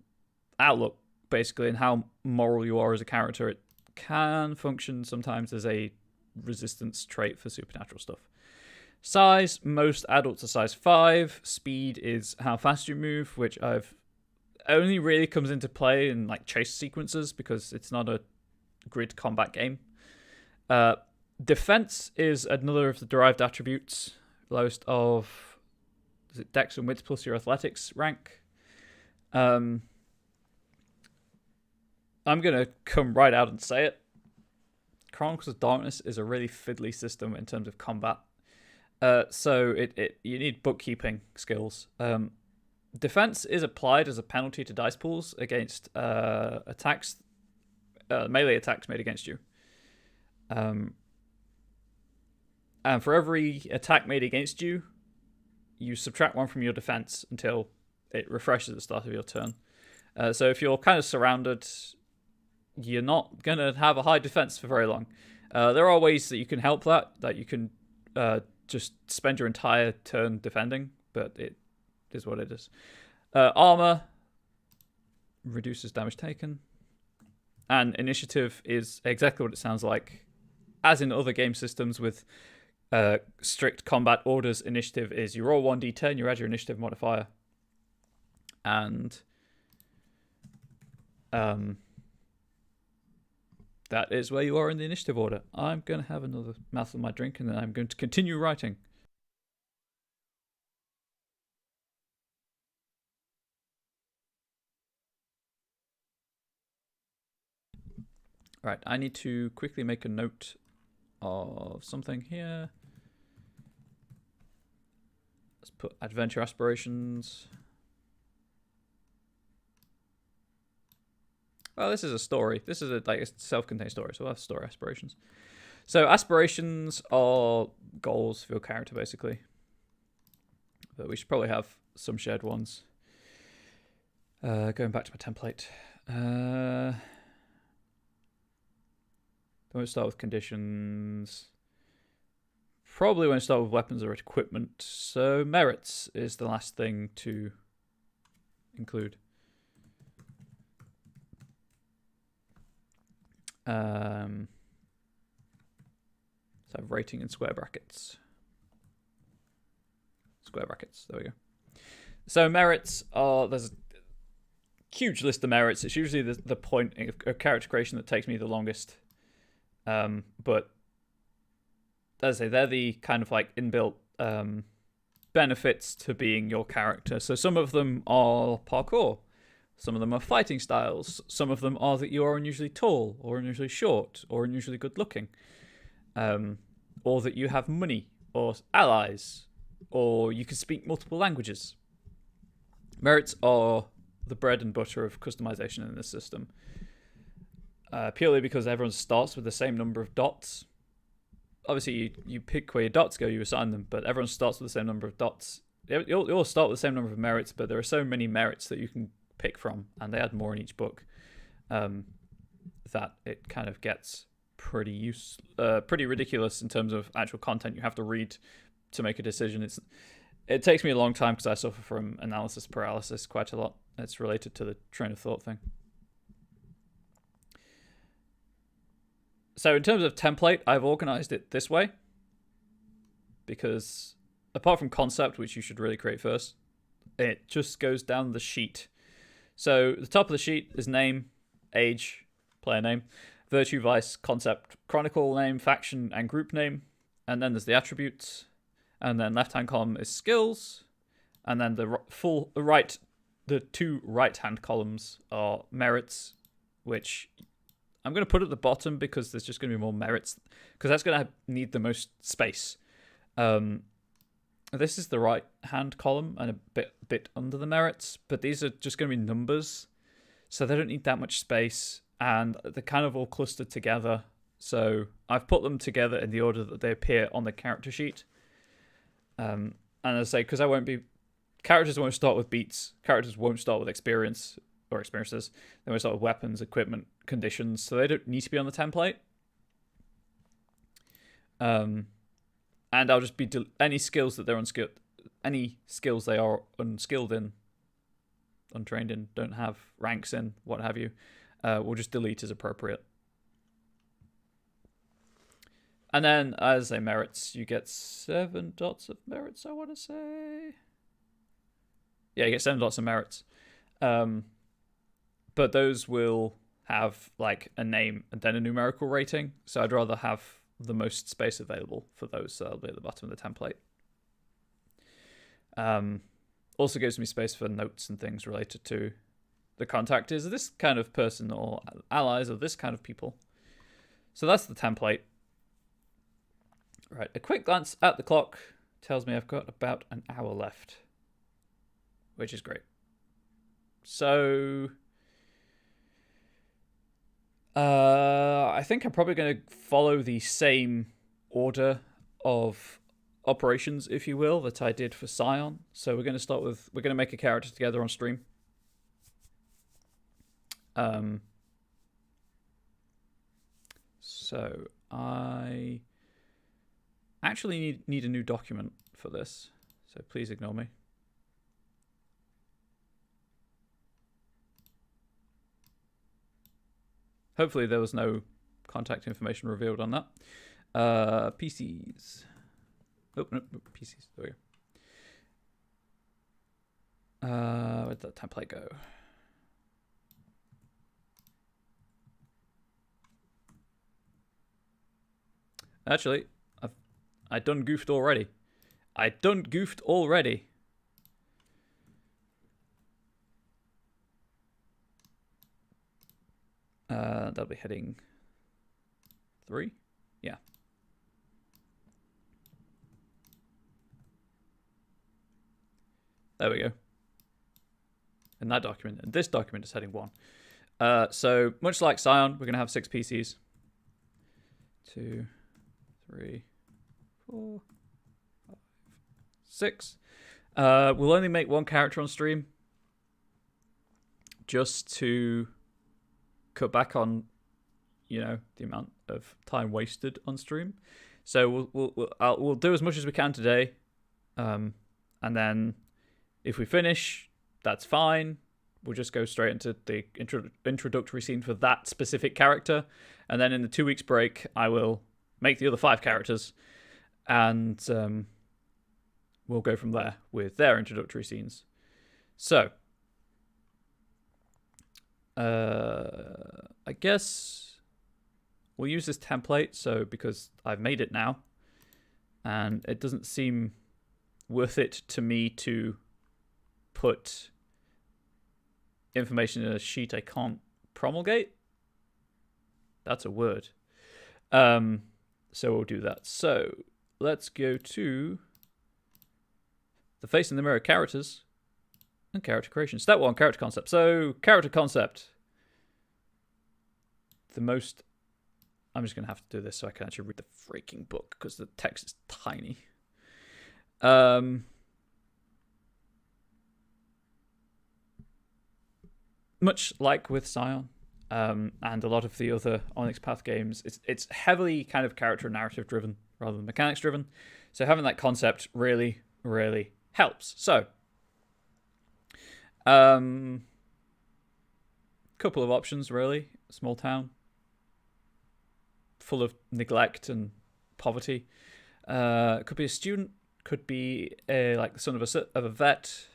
outlook, basically, and how moral you are as a character. It can function sometimes as a resistance trait for supernatural stuff. Size, most adults are size 5. Speed is how fast you move, which I've only really comes into play in like chase sequences because it's not a grid combat game. Defense is another of the derived attributes. Lowest of is it Dex and Wits plus your athletics rank. I'm gonna come right out and say it. Chronicles of Darkness is a really fiddly system in terms of combat. So you need bookkeeping skills. Defense is applied as a penalty to dice pools against attacks, melee attacks made against you. And for every attack made against you, you subtract 1 from your defense until it refreshes at the start of your turn. So if you're kind of surrounded, you're not going to have a high defense for very long. There are ways that you can help that you can just spend your entire turn defending, but it is what it is. Armor reduces damage taken. And initiative is exactly what it sounds like. As in other game systems with strict combat orders, initiative is you roll 1d10, you add your initiative modifier. And that is where you are in the initiative order. I'm going to have another mouthful of my drink, and then I'm going to continue writing. Right, I need to quickly make a note of something here. Let's put adventure aspirations. Well, this is a story. This is a self-contained story, so we'll have story aspirations. So aspirations are goals for your character, basically. But we should probably have some shared ones. Going back to my template. Don't start with conditions. Probably won't start with weapons or equipment. So merits is the last thing to include. So rating in square brackets. Square brackets. There we go. So merits are, there's a huge list of merits. It's usually the point of character creation that takes me the longest. But as I say, they're the kind of like inbuilt benefits to being your character. So some of them are parkour. Some of them are fighting styles. Some of them are that you are unusually tall, or unusually short, or unusually good looking. Or that you have money, or allies, or you can speak multiple languages. Merits are the bread and butter of customization in this system. Purely because everyone starts with the same number of dots. Obviously, you pick where your dots go, you assign them, but everyone starts with the same number of dots. You'll start with the same number of merits, but there are so many merits that you can pick from, and they add more in each book, that it kind of gets pretty ridiculous in terms of actual content you have to read to make a decision. It takes me a long time because I suffer from analysis paralysis quite a lot. It's related to the train of thought thing. So in terms of template, I've organized it this way because apart from concept, which you should really create first, it just goes down the sheet. So the top of the sheet is name, age, player name, virtue, vice, concept, chronicle name, faction, and group name. And then there's the attributes. And then left-hand column is skills. And then the two right-hand columns are merits, which I'm going to put at the bottom because there's just going to be more merits, because that's going to need the most space. This is the right-hand column and a bit under the merits, but these are just going to be numbers, so they don't need that much space, and they're kind of all clustered together. So I've put them together in the order that they appear on the character sheet. And as I say, because characters won't start with beats, characters won't start with experience or experiences. They won't start with weapons, equipment, conditions, so they don't need to be on the template. And I'll just be any skills that they're unskilled, any skills they are unskilled in, untrained in, don't have ranks in, what have you, we'll just delete as appropriate. And then, as a merits, you get 7 dots of merits, I want to say. Yeah, you get 7 dots of merits. But those will have like a name and then a numerical rating. So I'd rather have the most space available for those. So that'll be at the bottom of the template. Also gives me space for notes and things related to the contact is this kind of person or allies or this kind of people. So that's the template. Right, a quick glance at the clock tells me I've got about an hour left, which is great. So I think I'm probably going to follow the same order of operations, if you will, that I did for Scion. So we're going to make a character together on stream. So I actually need a new document for this, so please ignore me. Hopefully there was no contact information revealed on that. PCs. Oh, no, PCs. There we go. Where'd that template go? Actually, I done goofed already. That'll be heading 3. Yeah. There we go. In that document, and this document is heading 1. So much like Scion, we're gonna have 6 PCs. 2, 3, 4, 5, 6. We'll only make 1 character on stream, just to cut back on, the amount of time wasted on stream. So we'll do as much as we can today, and then if we finish, that's fine. We'll just go straight into the introductory scene for that specific character, and then in the 2 weeks break, I will make the other 5 characters, and we'll go from there with their introductory scenes. So I guess we'll use this template, so because I've made it now, and it doesn't seem worth it to me to put information in a sheet I can't promulgate. That's a word. So we'll do that. So let's go to the face in the mirror characters and character creation. Step 1, character concept. So character concept. I'm just going to have to do this so I can actually read the freaking book because the text is tiny. Much like with Scion and a lot of the other Onyx Path games, it's heavily kind of character and narrative driven rather than mechanics driven. So having that concept really, really helps. So, couple of options really. Small town, full of neglect and poverty. Could be a student, could be like the son of a vet,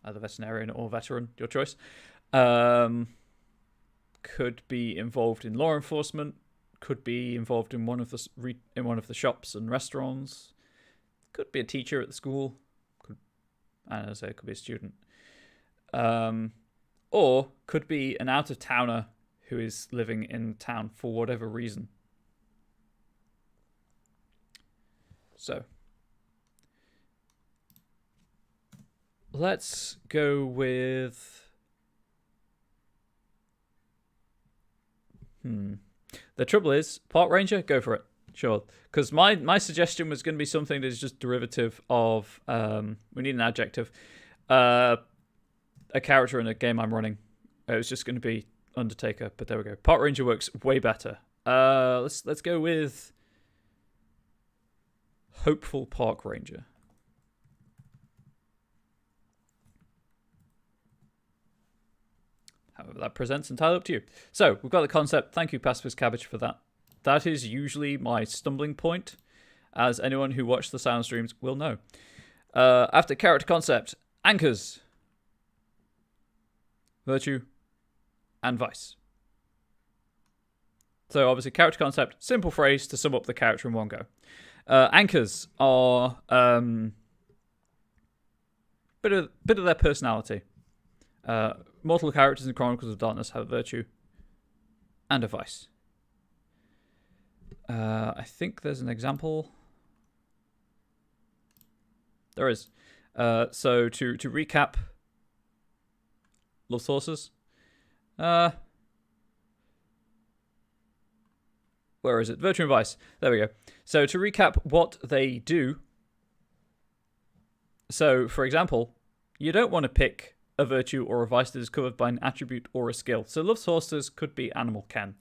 either veterinarian or veteran, your choice. Could be involved in law enforcement, could be involved in one of the shops and restaurants, could be a teacher at the school, and as I say, it could be a student, or could be an out-of-towner who is living in town for whatever reason. So let's go with... The trouble is, Park Ranger, go for it. Sure. Because my suggestion was going to be something that is just derivative of... we need an adjective. A character in a game I'm running. It was just going to be Undertaker, but there we go. Park Ranger works way better. Let's go with Hopeful Park Ranger. However that presents, entirely up to you. So we've got the concept. Thank you, Pacifist Cabbage, for that. That is usually my stumbling point, as anyone who watched the sound streams will know. After character concept, anchors, virtue, and vice. So obviously character concept, simple phrase to sum up the character in one go. Anchors are bit of their personality. Mortal characters in Chronicles of Darkness have a virtue and a vice. I think there's an example. There is. So to recap, love sources. Where is it? Virtue and vice. There we go. So to recap what they do. So, for example, you don't want to pick a virtue or a vice that is covered by an attribute or a skill. So love sources could be animal ken.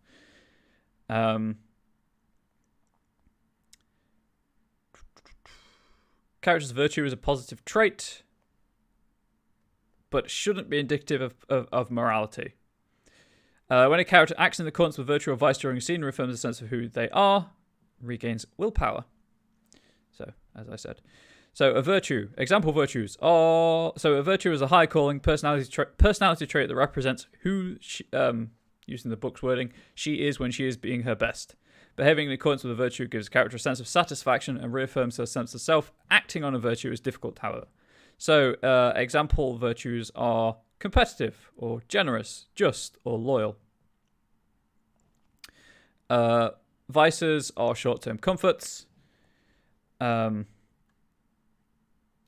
Character's virtue is a positive trait, but shouldn't be indicative of morality. When a character acts in accordance with virtue or vice during a scene, reaffirms a sense of who they are, regains willpower. So, as I said. So, a virtue. Example virtues are... So, a virtue is a high calling personality trait that represents who, using the book's wording, she is when she is being her best. Behaving in accordance with a virtue gives a character a sense of satisfaction and reaffirms her sense of self. Acting on a virtue is difficult, however. So, example virtues are competitive, or generous, just, or loyal. Vices are short-term comforts.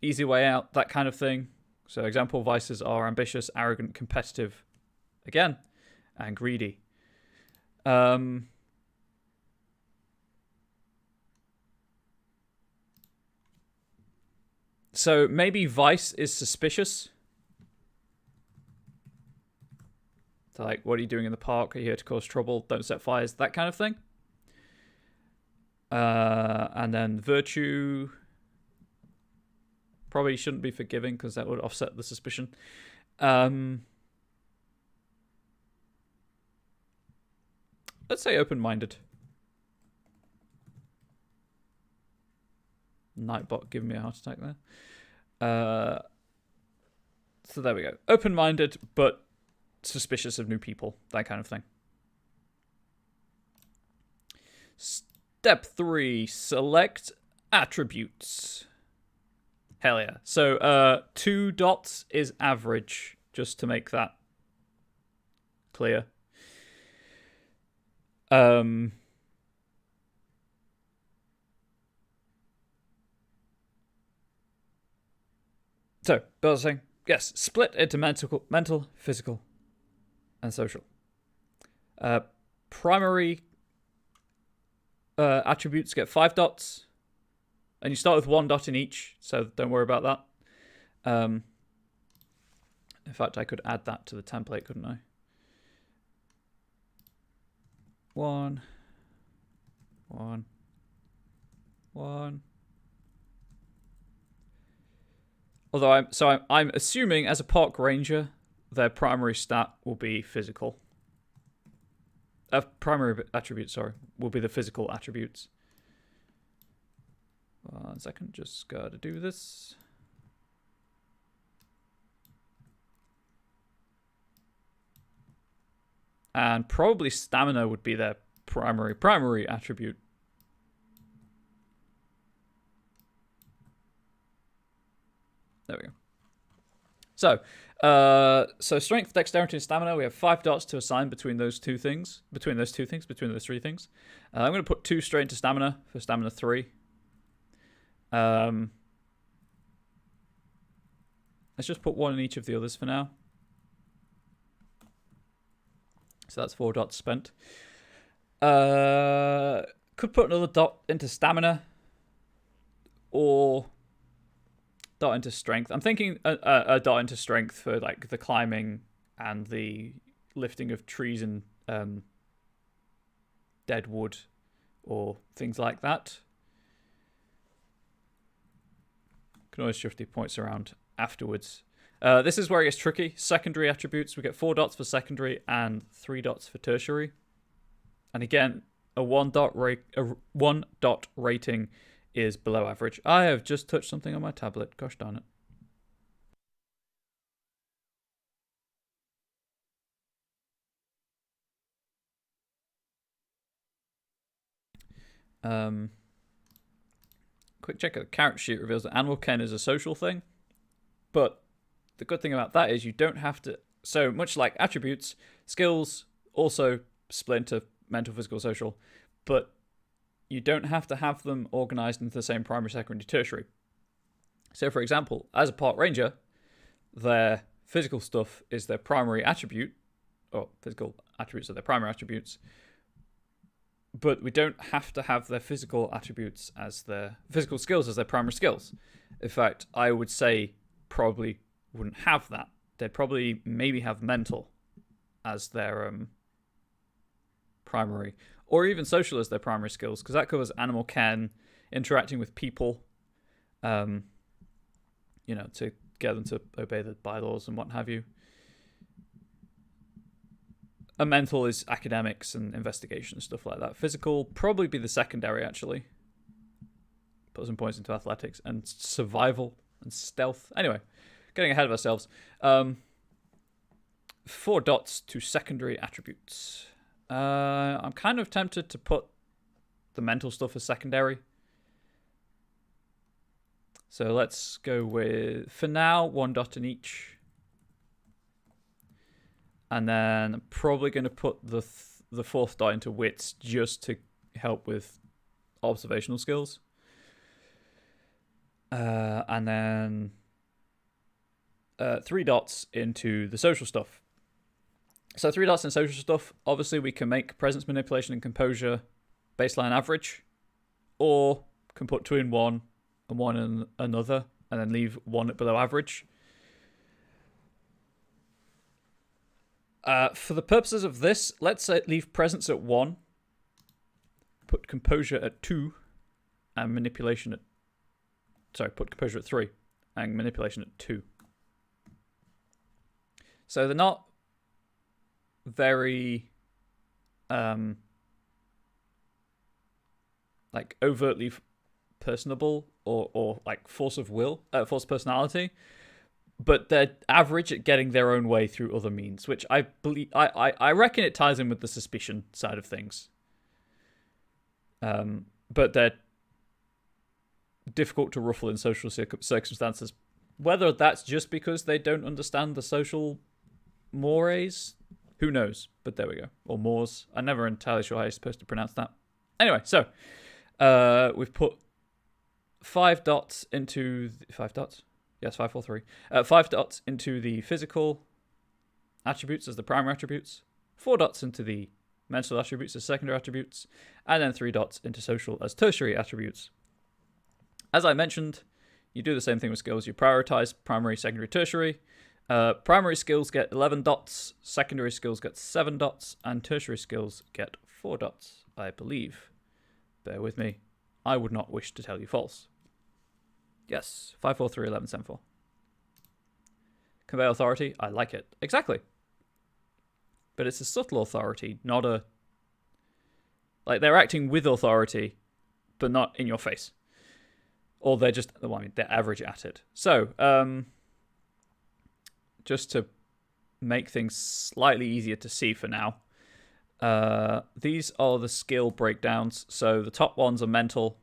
Easy way out, that kind of thing. So example vices are ambitious, arrogant, competitive, again, and greedy. So maybe vice is suspicious. So like, what are you doing in the park? Are you here to cause trouble? Don't set fires, that kind of thing. And then virtue probably shouldn't be forgiving because that would offset the suspicion. Let's say open-minded. Nightbot giving me a heart attack there. So there we go. Open-minded, but suspicious of new people. That kind of thing. Step 3. Select attributes. Hell yeah. So 2 dots is average, just to make that clear. So, balancing. Yes, split into mental, physical, and social. Primary attributes get 5 dots. And you start with 1 dot in each, so don't worry about that. In fact, I could add that to the template, couldn't I? 1, 1, 1. Although I'm assuming as a park ranger, their primary stat will be physical. Primary attribute, sorry, will be the physical attributes. 1 second, just gotta do this. And probably stamina would be their primary attribute. There we go. So, strength, dexterity, and stamina. We have 5 dots to assign between those 3 things. I'm going to put 2 straight into stamina for stamina 3. Let's just put 1 in each of the others for now. So that's 4 dots spent. Could put another dot into stamina. Or dot into strength. I'm thinking a dot into strength for like the climbing and the lifting of trees and dead wood or things like that. Can always shift the points around afterwards. This is where it gets tricky. Secondary attributes, we get 4 dots for secondary and 3 dots for tertiary. And again, a 1 dot rating is below average. I have just touched something on my tablet. Gosh darn it. Quick check of the character sheet reveals that Animal Ken is a social thing. But the good thing about that is you don't have to... So much like attributes, skills also split into mental, physical, social. But you don't have to have them organized into the same primary, secondary, tertiary. So, for example, as a park ranger, their physical stuff is their primary attribute, or physical attributes are their primary attributes, but we don't have to have their physical attributes as their physical skills as their primary skills. In fact, I would say probably wouldn't have that. They'd probably maybe have mental as their primary, or even social as their primary skills, because that covers Animal Ken, interacting with people, to get them to obey the bylaws and what have you. A mental is academics and investigation and stuff like that. Physical, probably be the secondary, actually. Put some points into athletics and survival and stealth. Anyway, getting ahead of ourselves. 4 dots to secondary attributes. I'm kind of tempted to put the mental stuff as secondary. So let's go with, for now, 1 dot in each. And then I'm probably going to put the 4th dot into wits just to help with observational skills. And then 3 dots into the social stuff. So 3 dots in social stuff. Obviously, we can make presence, manipulation, and composure baseline average. Or can put 2 in one and 1 in another. And then leave 1 at below average. For the purposes of this, let's leave presence at 1. Put composure at 2. And manipulation at... Sorry, put composure at 3. And manipulation at 2. So they're not very like overtly personable or like force of personality, but they're average at getting their own way through other means, which I believe I reckon it ties in with the suspicion side of things. But they're difficult to ruffle in social circumstances. Whether that's just because they don't understand the social mores, who knows? But there we go. Or mores. I'm never entirely sure how you're supposed to pronounce that. Anyway, so we've put 5 dots into 5 dots. Yes, 5, 4, 3. 5 dots into the physical attributes as the primary attributes. 4 dots into the mental attributes as secondary attributes, and then 3 dots into social as tertiary attributes. As I mentioned, you do the same thing with skills. You prioritize primary, secondary, tertiary. Primary skills get 11 dots, secondary skills get 7 dots, and tertiary skills get 4 dots, I believe. Bear with me. I would not wish to tell you false. Yes, 5, 4, 3, 11, 7, 4. Convey authority, I like it. Exactly. But it's a subtle authority, not a... Like, they're acting with authority, but not in your face. Or they're just... Well, I mean, they're average at it. So, just to make things slightly easier to see for now, these are the skill breakdowns. So the top ones are mental,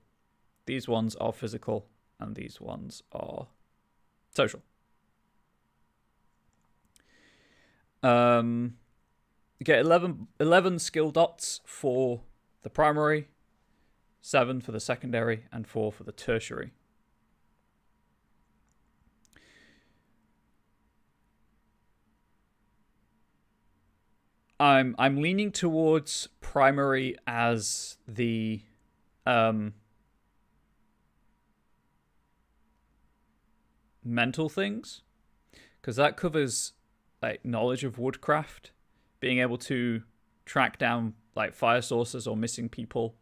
these ones are physical, and these ones are social. You get 11 skill dots for the primary, 7 for the secondary, and 4 for the tertiary. I'm leaning towards primary as the mental things, because that covers like knowledge of woodcraft, being able to track down like fire sources or missing people,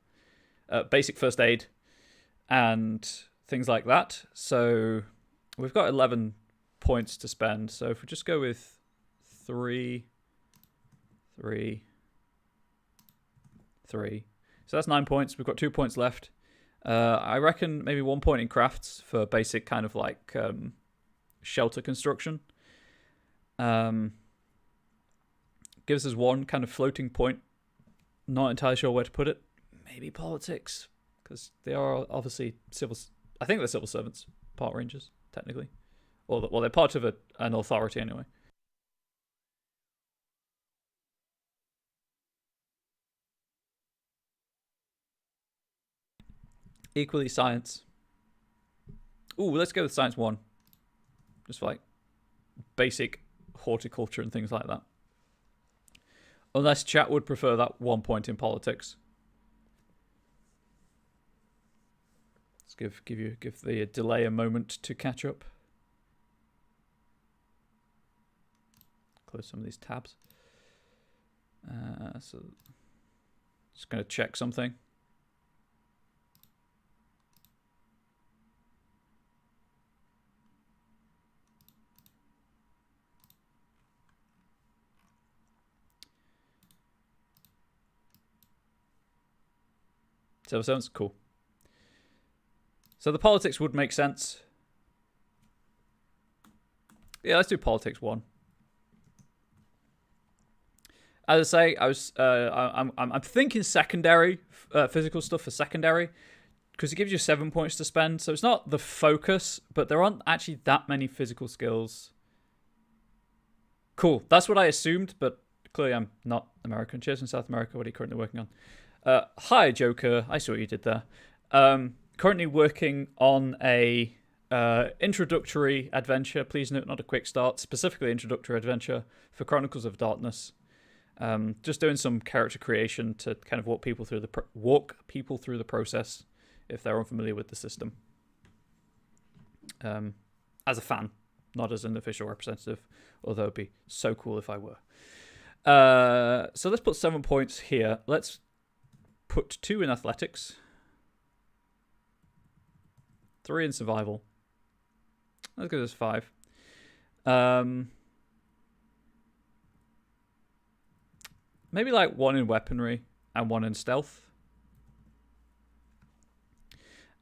basic first aid, and things like that. So we've got 11 points to spend. So if we just go with 3, 3, 3. So that's 9 points. We've got 2 points left. I reckon maybe 1 point in crafts for basic kind of like shelter construction. Gives us 1 kind of floating point. Not entirely sure where to put it. Maybe politics, because they are obviously civil. I think they're civil servants, park rangers, technically. Well, they're part of an authority anyway. Equally science. Ooh, let's go with science 1. Just for like basic horticulture and things like that. Unless chat would prefer that 1 point in politics. Let's give the delay a moment to catch up. Close some of these tabs. So just going to check something. Civil servants, cool. So the politics would make sense. Yeah, let's do politics 1. As I say, I'm thinking secondary physical stuff for secondary, because it gives you 7 points to spend. So it's not the focus, but there aren't actually that many physical skills. Cool. That's what I assumed, but clearly I'm not American. Cheers in South America. What are you currently working on? Hi, Joker. I saw what you did there. Currently working on a introductory adventure. Please note, not a quick start. Specifically, introductory adventure for Chronicles of Darkness. Just doing some character creation to kind of walk people through the process if they're unfamiliar with the system. As a fan, not as an official representative, although it'd be so cool if I were. So let's put 7 points here. Let's put 2 in athletics, 3 in survival. Let's go with 5. Maybe like 1 in weaponry and 1 in stealth.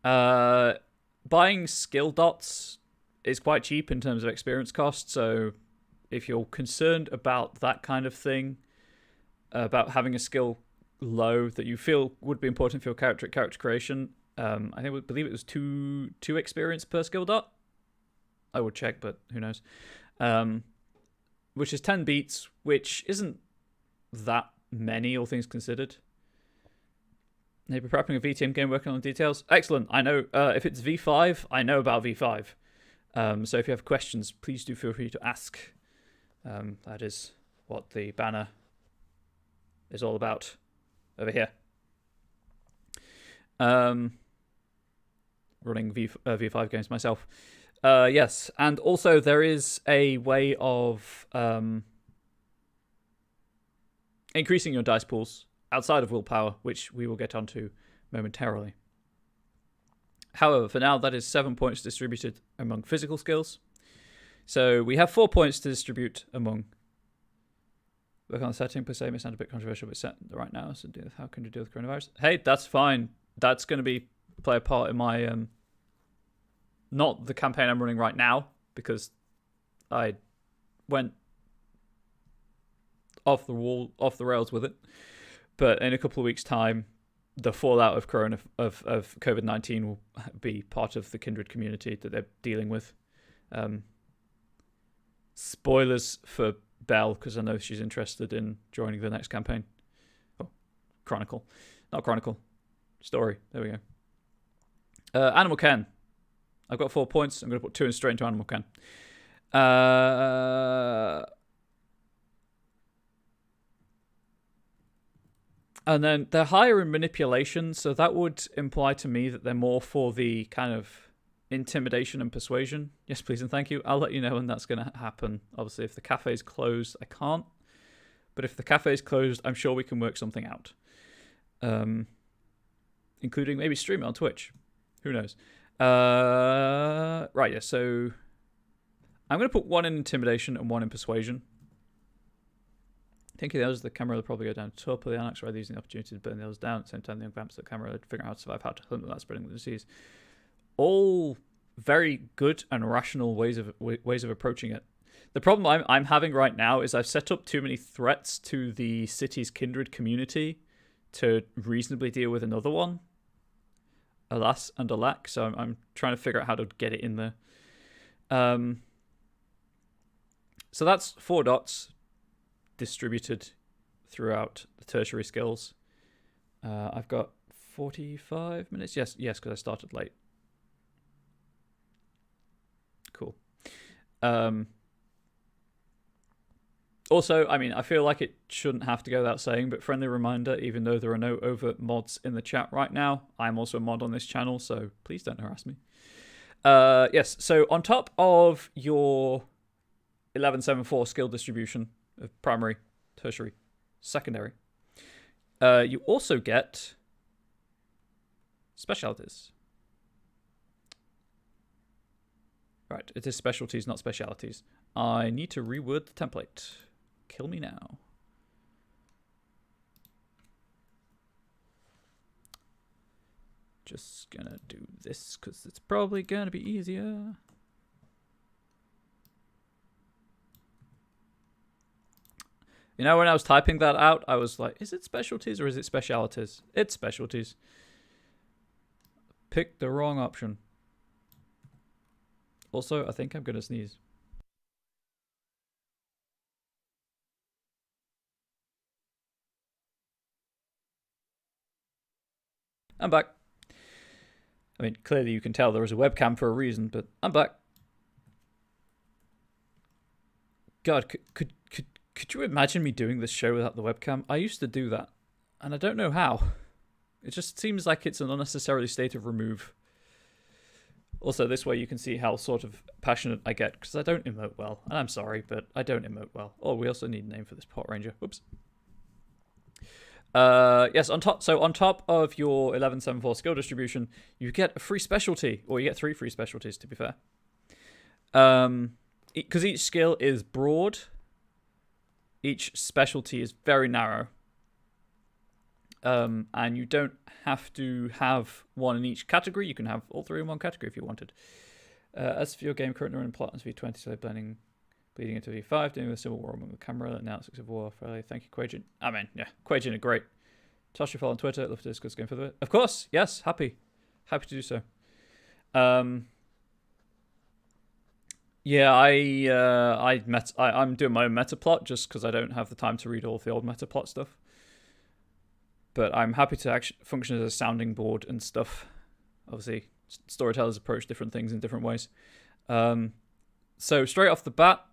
Buying skill dots is quite cheap in terms of experience cost, so if you're concerned about that kind of thing, about having a skill low that you feel would be important for your character creation, I believe it was 2 experience per skill dot. I would check, but who knows. Which is 10 beats, which isn't that many, all things considered. Maybe prepping a VTM game, working on details. Excellent. I know if it's V5, I know about V5. So if you have questions, please do feel free to ask. That is what the banner is all about over here. Running V5 games myself. Yes, and also there is a way of increasing your dice pools outside of willpower, which we will get onto momentarily. However, for now, that is 7 points distributed among physical skills. So we have 4 points to distribute among. Work on the setting per se may sound a bit controversial, but set right now. So how can you deal with coronavirus? Hey, that's fine. That's going to play a part in my not the campaign I'm running right now, because I went off the rails with it. But in a couple of weeks' time, the fallout of COVID-19 will be part of the Kindred community that they're dealing with. Spoilers for Belle, because I know she's interested in joining the next campaign. Oh, Chronicle. Not Chronicle. Story. There we go. Animal Ken. I've got 4 points. I'm going to put 2 in straight into Animal Ken. And then they're higher in manipulation, so that would imply to me that they're more for the kind of intimidation and persuasion. Yes, please and thank you. I'll let you know when that's going to happen. Obviously, if the cafe's closed, I can't. But if the cafe's closed, I'm sure we can work something out. Including maybe stream it on Twitch. Who knows? Right, yeah, so I'm going to put one in intimidation and one in persuasion. Thinking those, the camera will probably go down to top of the annex, rather using the opportunity to burn the others down. At the same time, the young vamps at the camera would figure out how to survive, how to hunt without spreading the disease. All very good and rational ways of approaching it. The problem I'm having right now is I've set up too many threats to the city's kindred community to reasonably deal with another one. Alas and alack, so I'm trying to figure out how to get it in there. So that's 4 dots distributed throughout the tertiary skills. I've got 45 minutes. Yes, because I started late. Cool. Also, I mean, I feel like it shouldn't have to go without saying, but friendly reminder, even though there are no overt mods in the chat right now, I'm also a mod on this channel, so please don't harass me. Yes, so on top of your 1174 skill distribution of primary, tertiary, secondary, you also get specialties. Right, it is specialties, not specialities. I need to reword the template. Kill me now. Just gonna do this because it's probably gonna be easier. You know, when I was typing that out, I was like, is it specialties or is it specialities? It's specialties. Picked the wrong option. Also, I think I'm gonna sneeze. I'm back. I mean, clearly you can tell there was a webcam for a reason, but I'm back. God, could you imagine me doing this show without the webcam? I used to do that, and I don't know how. It just seems like it's an unnecessary state of remove. Also, this way you can see how sort of passionate I get, because I don't emote well. And I'm sorry, but I don't emote well. Oh, we also need a name for this pot ranger. Whoops. Yes, on top of your 1174 skill distribution, you get a free specialty, or you get 3 free specialties, to be fair. Because each skill is broad, each specialty is very narrow. And you don't have to have one in each category. You can have all 3 in one category if you wanted. As for your game, currently running Platinum's V20, so bleeding into V5, doing the Civil War among the camera, and now it's Civil War. Thank you, Quajan. I mean, yeah, Quajan are great. Toss your follow on Twitter. Love to discuss game further. Of course, yes, happy to do so. Yeah, I'm doing my own meta plot just because I don't have the time to read all of the old meta plot stuff. But I'm happy to actually function as a sounding board and stuff. Obviously, storytellers approach different things in different ways. So straight off the bat,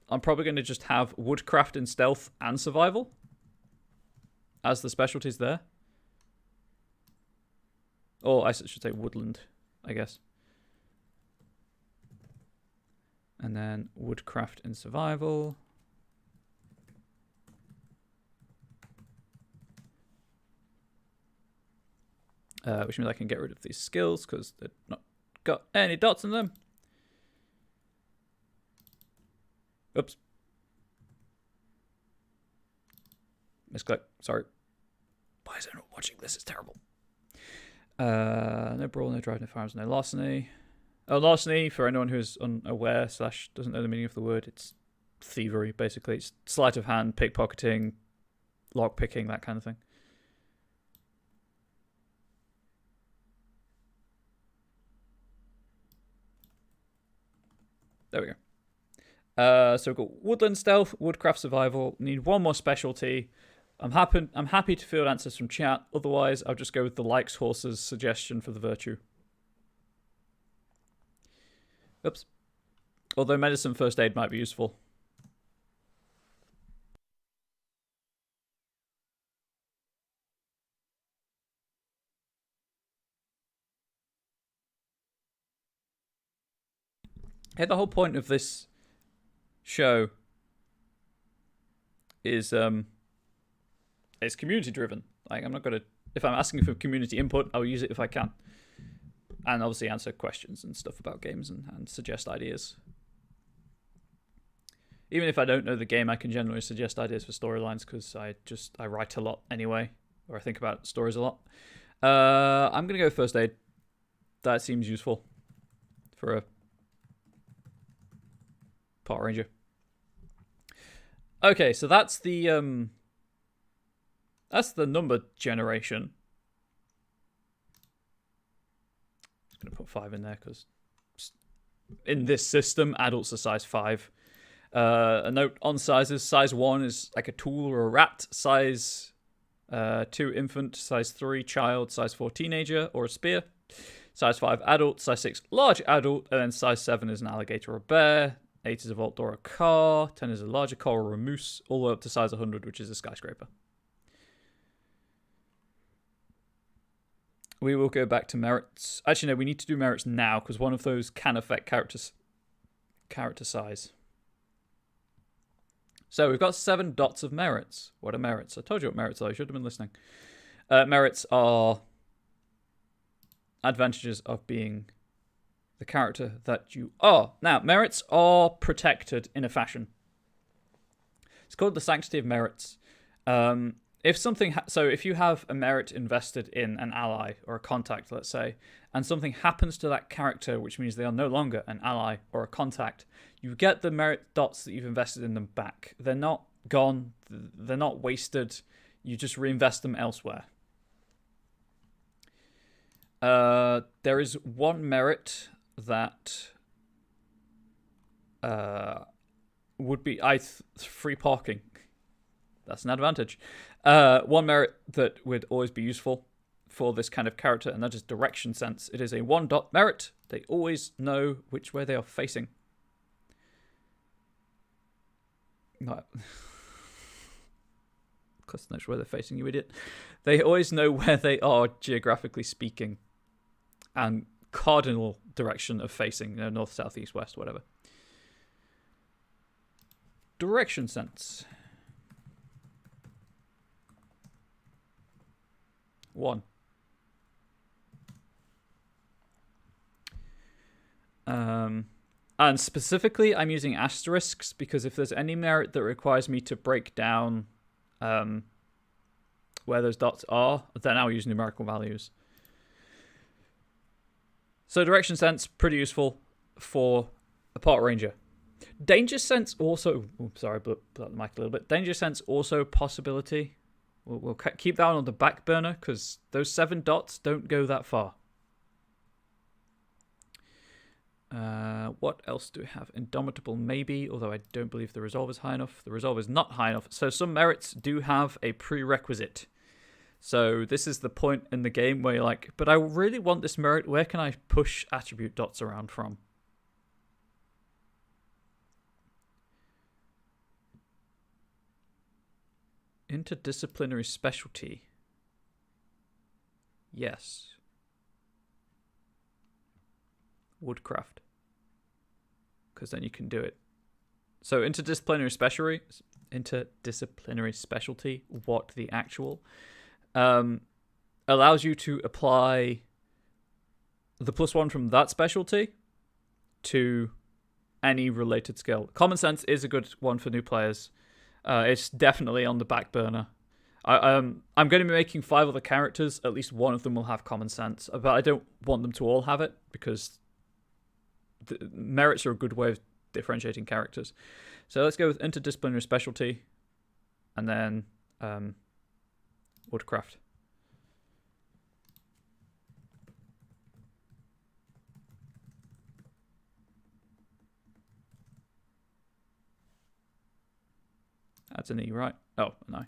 I'm probably going to just have woodcraft and stealth and survival as the specialties there. Or I should say woodland, I guess. And then woodcraft and survival. Which means I can get rid of these skills because they've not got any dots in them. Oops. Misclick. Sorry. Why is anyone watching this? It's terrible. No brawl, no drive, no firearms, no larceny. Oh, larceny, for anyone who's unaware / doesn't know the meaning of the word, it's thievery, basically. It's sleight of hand, pickpocketing, lockpicking, that kind of thing. There we go. So we've got woodland stealth, woodcraft survival. Need one more specialty. I'm happy to field answers from chat. Otherwise, I'll just go with the likes horses suggestion for the virtue. Oops. Although medicine first aid might be useful. Hey, the whole point of this show is it's community driven. Like, I'm not gonna, if I'm asking for community input, I'll use it if I can, and obviously answer questions and stuff about games and suggest ideas. Even if I don't know the game, I can generally suggest ideas for storylines because I write a lot anyway, or I think about stories a lot. I'm gonna go first aid. That seems useful for a Power Ranger. Okay, so that's the number generation. Just gonna put 5 in there because in this system, adults are size 5. A note on sizes: size 1 is like a tool or a rat. Size 2 infant. Size 3 child. Size 4 teenager or a spear. Size 5 adult. Size 6 large adult, and then size 7 is an alligator or a bear. 8 is a vault or a car. 10 is a larger car or a moose, all the way up to size 100, which is a skyscraper. We will go back to merits. Actually, no, we need to do merits now because one of those can affect character size. So we've got 7 dots of merits. What are merits? I told you what merits are. You should have been listening. Merits are advantages of being the character that you are. Now, merits are protected in a fashion. It's called the sanctity of merits. If you have a merit invested in an ally or a contact, let's say, and something happens to that character, which means they are no longer an ally or a contact, you get the merit dots that you've invested in them back. They're not gone. They're not wasted. You just reinvest them elsewhere. There is one merit that would be free parking. That's an advantage. One merit that would always be useful for this kind of character, and that is direction sense. It is a 1 dot merit. They always know which way they are facing. No. Because knows where they're facing, you idiot. They always know where they are geographically speaking, and cardinal direction of facing, north, south, east, west, whatever. Direction sense. 1. And specifically, I'm using asterisks because if there's any merit that requires me to break down where those dots are, then I'll use numerical values. So direction sense, pretty useful for a Power Ranger. Danger sense also... sorry, blew out the mic a little bit. Danger sense also possibility. We'll keep that on the back burner because those 7 dots don't go that far. What else do we have? Indomitable, maybe, although I don't believe the resolve is high enough. The resolve is not high enough. So some merits do have a prerequisite. So this is the point in the game where you're like, but I really want this merit. Where can I push attribute dots around from? Interdisciplinary specialty. Yes. Woodcraft. Because then you can do it. So interdisciplinary specialty, what the actual, allows you to apply the +1 from that specialty to any related skill. Common sense is a good one for new players. It's definitely on the back burner. I'm going to be making 5 other characters. At least one of them will have common sense, but I don't want them to all have it because the merits are a good way of differentiating characters. So let's go with interdisciplinary specialty, and then woodcraft. That's an E, right? Oh, no.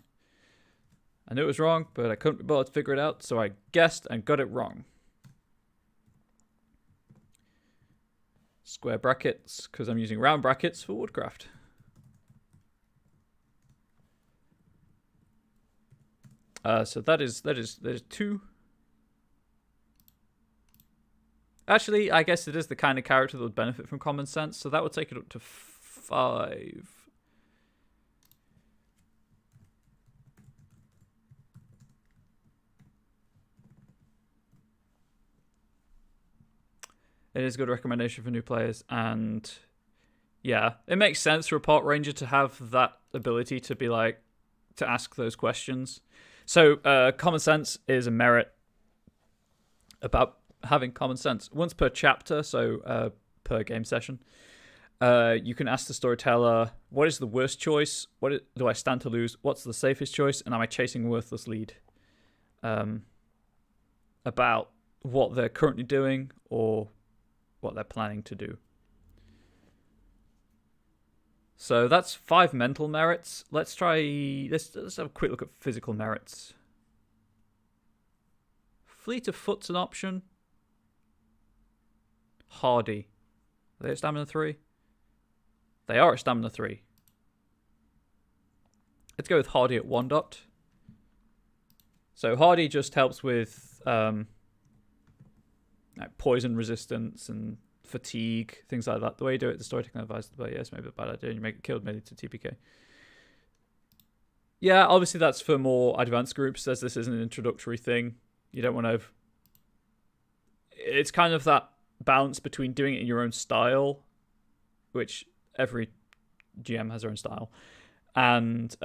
I knew it was wrong, but I couldn't be bothered to figure it out, so I guessed and got it wrong. Square brackets, because I'm using round brackets for woodcraft. So that is 2. Actually, I guess it is the kind of character that would benefit from common sense, so that would take it up to 5. It is a good recommendation for new players, and yeah, it makes sense for a park ranger to have that ability to be like, to ask those questions. So common sense is a merit about having common sense. Once per chapter, so per game session, you can ask the storyteller, what is the worst choice? What do I stand to lose? What's the safest choice? And am I chasing a worthless lead? About what they're currently doing or what they're planning to do. So that's 5 mental merits. Let's have a quick look at physical merits. Fleet of foot's an option. Hardy. Are they at stamina 3? They are at stamina 3. Let's go with Hardy at 1 dot. So Hardy just helps with like poison resistance and fatigue, things like that. The way you do it, the storytelling advised, but yes, maybe a bad idea, and you make it killed, maybe to TPK. Yeah, obviously that's for more advanced groups, as this is an introductory thing. You don't want to... It's kind of that balance between doing it in your own style, which every GM has their own style, and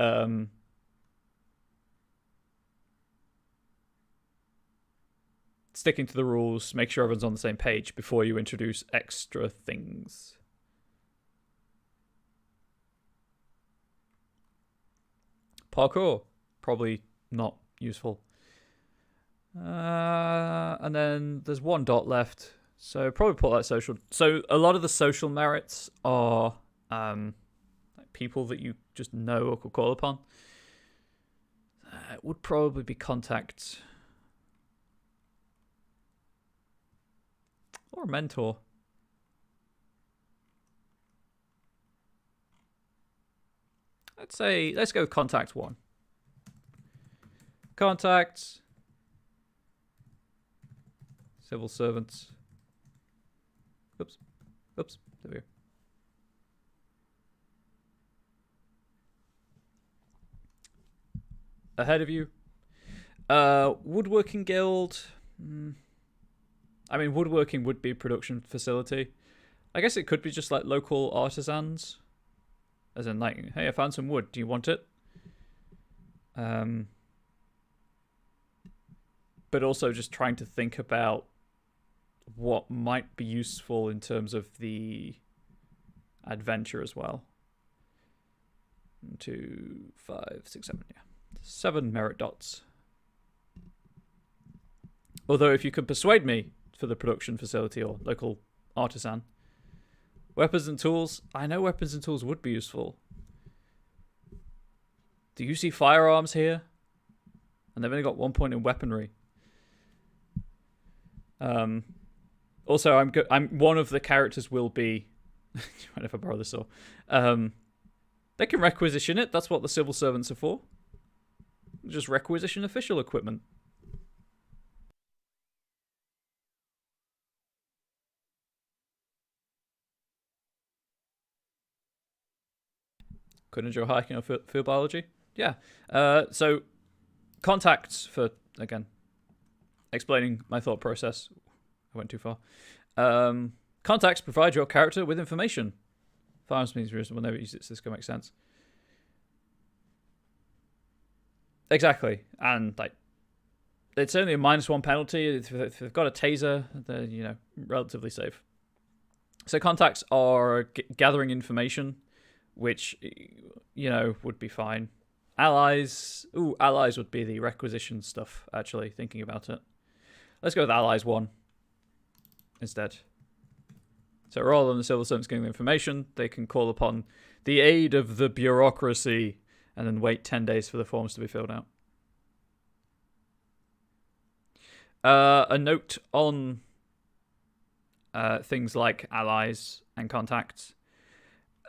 sticking to the rules, make sure everyone's on the same page before you introduce extra things. Parkour, probably not useful. And then there's 1 dot left, so probably put that social. So a lot of the social merits are like people that you just know or could call upon. It would probably be contacts. Or a mentor. Let's go with contact 1. Contacts. Civil servants. Oops. There we go. Ahead of you. Woodworking guild. I mean, woodworking would be a production facility. I guess it could be just like local artisans. As in like, hey, I found some wood. Do you want it? But also just trying to think about what might be useful in terms of the adventure as well. 1, 2, 5, 6, 7, yeah. 7 merit dots. Although if you could persuade me for the production facility or local artisan. Weapons and tools. I know weapons and tools would be useful. Do you see firearms here? And they've only got 1 point in weaponry. Also, I'm one of the characters will be. Mind if I borrow this saw? They can requisition it. That's what the civil servants are for. Just requisition official equipment. Couldn't enjoy hiking or field biology? Yeah. So, contacts for, again, explaining my thought process. I went too far. Contacts provide your character with information. Firearms means reasonable. Never use it, so this can make sense. Exactly. And, like, it's only a -1 penalty. If they've got a taser, they're, relatively safe. So, contacts are gathering information, which, would be fine. Allies. Ooh, allies would be the requisition stuff, actually, thinking about it. Let's go with allies 1 instead. So rather than the civil servants getting the information, they can call upon the aid of the bureaucracy and then wait 10 days for the forms to be filled out. A note on things like allies and contacts.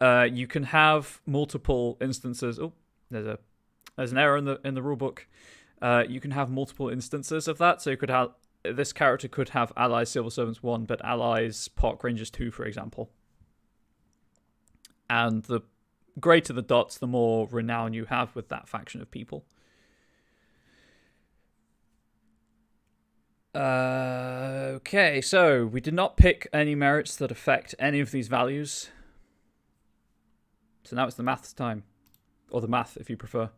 You can have multiple instances. Oh, there's an error in the rule book. You can have multiple instances of that. So you could have this character could have allies Civil Servants 1, but allies Park Rangers 2, for example. And the greater the dots, the more renown you have with that faction of people. Okay, so we did not pick any merits that affect any of these values. So now it's the maths time. Or the math, if you prefer.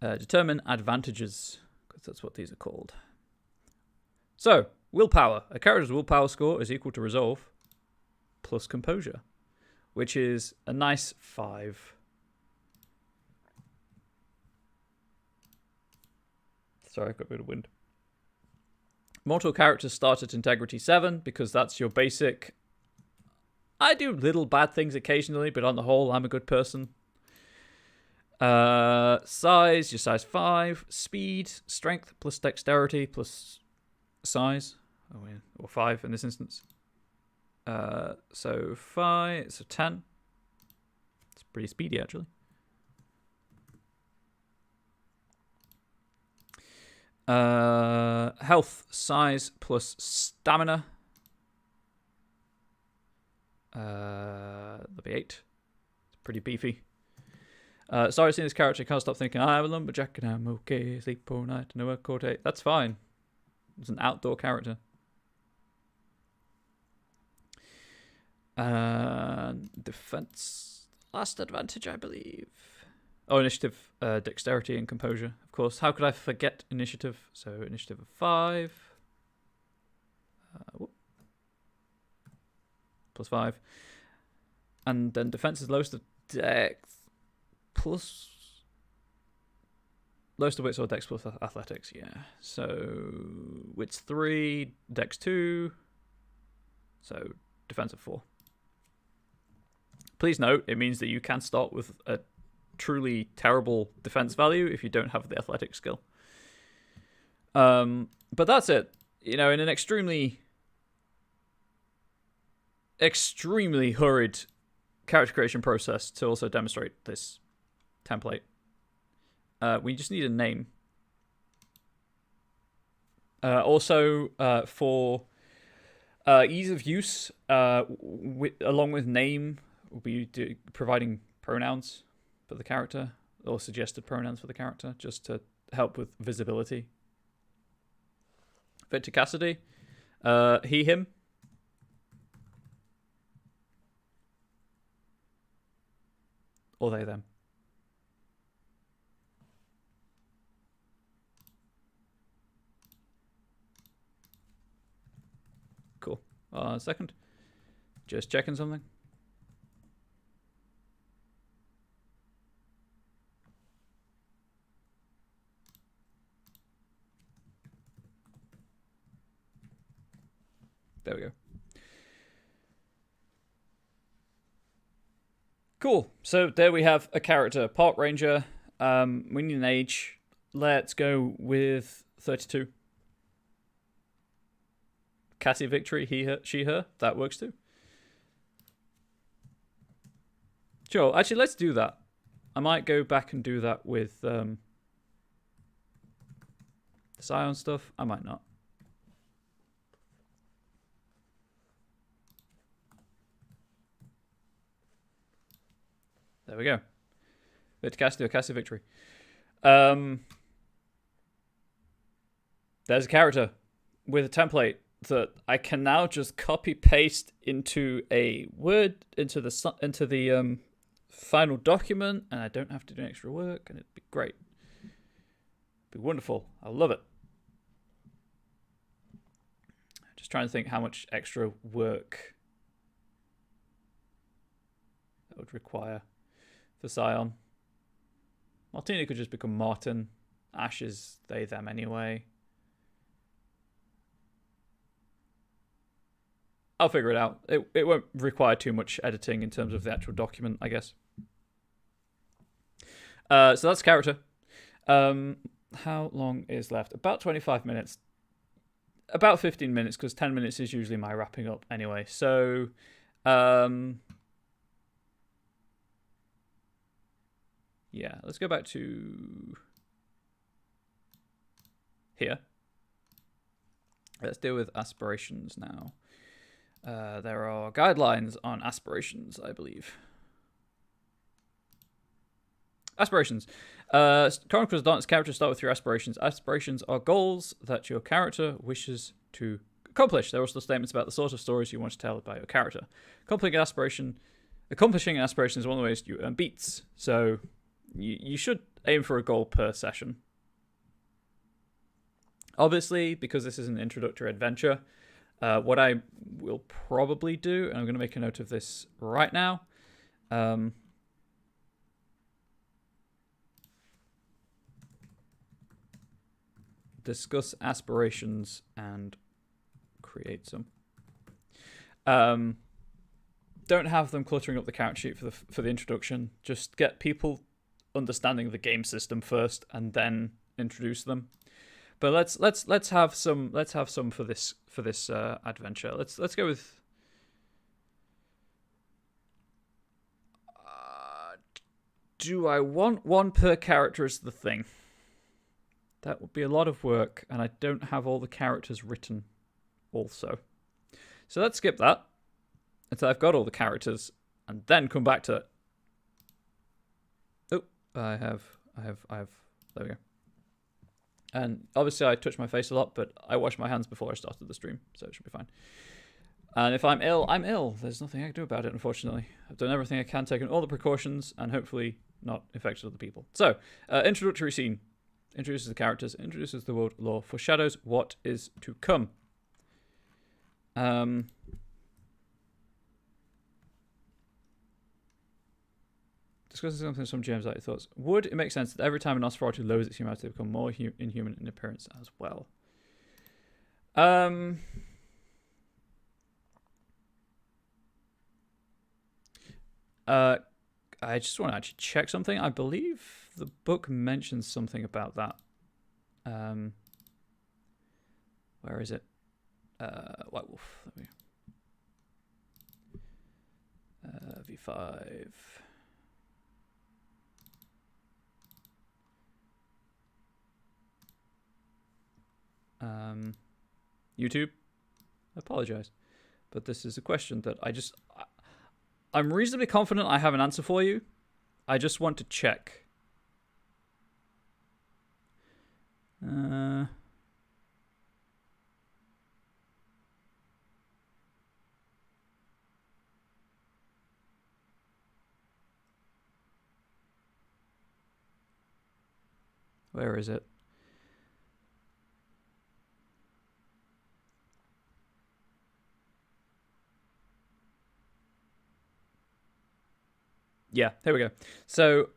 Determine advantages, because that's what these are called. So, willpower. A character's willpower score is equal to resolve plus composure, which is a nice 5. Sorry, I've got a bit of wind. Mortal characters start at integrity 7 because that's your basic. I do little bad things occasionally, but on the whole, I'm a good person. Size, your size 5. Speed, strength plus dexterity plus size. Oh, yeah. Or 5 in this instance. So 5, so 10. It's pretty speedy, actually. Health, size plus stamina. That'll be 8. It's pretty beefy. Sorry, seeing this character, I can't stop thinking, I'm a lumberjack and I'm okay. Sleep all night, no work all day. That's fine. It's an outdoor character. Defense. Last advantage, I believe. Oh, initiative, dexterity, and composure. Of course, how could I forget initiative? So, initiative of 5. Plus 5. And then defense is lowest of dex plus. Lowest of wits or dex plus athletics, yeah. So, wits 3, dex 2. So, defense of 4. Please note, it means that you can start with a truly terrible defense value if you don't have the athletic skill. But that's it. You know, in an extremely hurried character creation process to also demonstrate this template, we just need a name. Also, for ease of use, along with name, we'll be providing pronouns for the character, or suggested pronouns for the character, just to help with visibility. Victor Cassidy, he, him. Or they, them. Cool. Second. Just checking something. There we go. Cool. So there we have a character, Park Ranger. We need an age. Let's go with 32. Cassie Victory, he, her, she, her. That works too. Sure. Actually, let's do that. I might go back and do that with the Scion stuff. I might not. There we go. Victor Cassidy or Cassie Victory. There's a character with a template that I can now just copy paste into a Word, into the final document, and I don't have to do extra work, and it'd be great. It'd be wonderful. I love it. Just trying to think how much extra work that would require for Scion. Martina could just become Martin. Ash is they, them anyway. I'll figure it out. It won't require too much editing in terms of the actual document, I guess. So that's character. How long is left? About 25 minutes. About 15 minutes, because 10 minutes is usually my wrapping up anyway. So, yeah, let's go back to here. Let's deal with aspirations now. There are guidelines on aspirations, I believe. Aspirations. Chronicles of Darkness characters start with your aspirations. Aspirations are goals that your character wishes to accomplish. There are also statements about the sort of stories you want to tell about your character. Accomplishing an aspiration is one of the ways you earn beats. So you should aim for a goal per session. Obviously, because this is an introductory adventure, what I will probably do, and I'm going to make a note of this right now, discuss aspirations and create some. Don't have them cluttering up the character sheet for the introduction. Just get people understanding the game system first, and then introduce them. But let's have some for this adventure. Let's go with. Do I want one per character as the thing? That would be a lot of work, and I don't have all the characters written also. So let's skip that until I've got all the characters, and then come back to it. Oh, I have. There we go. And obviously I touch my face a lot, but I wash my hands before I started the stream, so it should be fine. And if I'm ill, I'm ill. There's nothing I can do about it, unfortunately. I've done everything I can, taken all the precautions, and hopefully not infected other people. So, introductory scene. Introduces the characters, introduces the world lore, foreshadows what is to come. Discussing something from James out your thoughts. Would it make sense that every time a Nosferatu lowers its humanity, they become more inhuman in appearance as well? I just want to actually check something. I believe the book mentions something about that. Where is it? White Wolf. There we go. V5. YouTube, I apologize, but this is a question that I'm reasonably confident I have an answer for you. I just want to check. Where is it? Yeah, here we go. So,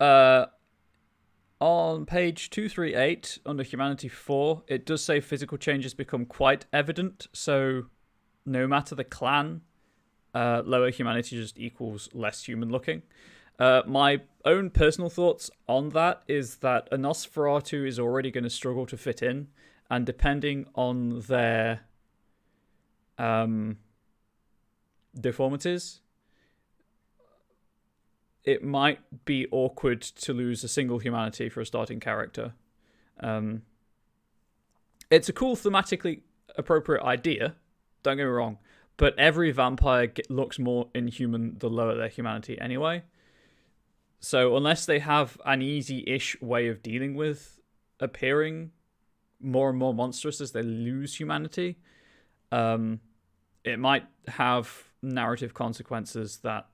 on page 238, under Humanity 4, it does say physical changes become quite evident. So, no matter the clan, lower humanity just equals less human looking. My own personal thoughts on that is that a Nosferatu is already going to struggle to fit in, and depending on their deformities, it might be awkward to lose a single humanity for a starting character. It's a cool, thematically appropriate idea, don't get me wrong, but every vampire looks more inhuman the lower their humanity anyway. So unless they have an easy-ish way of dealing with appearing more and more monstrous as they lose humanity, it might have narrative consequences that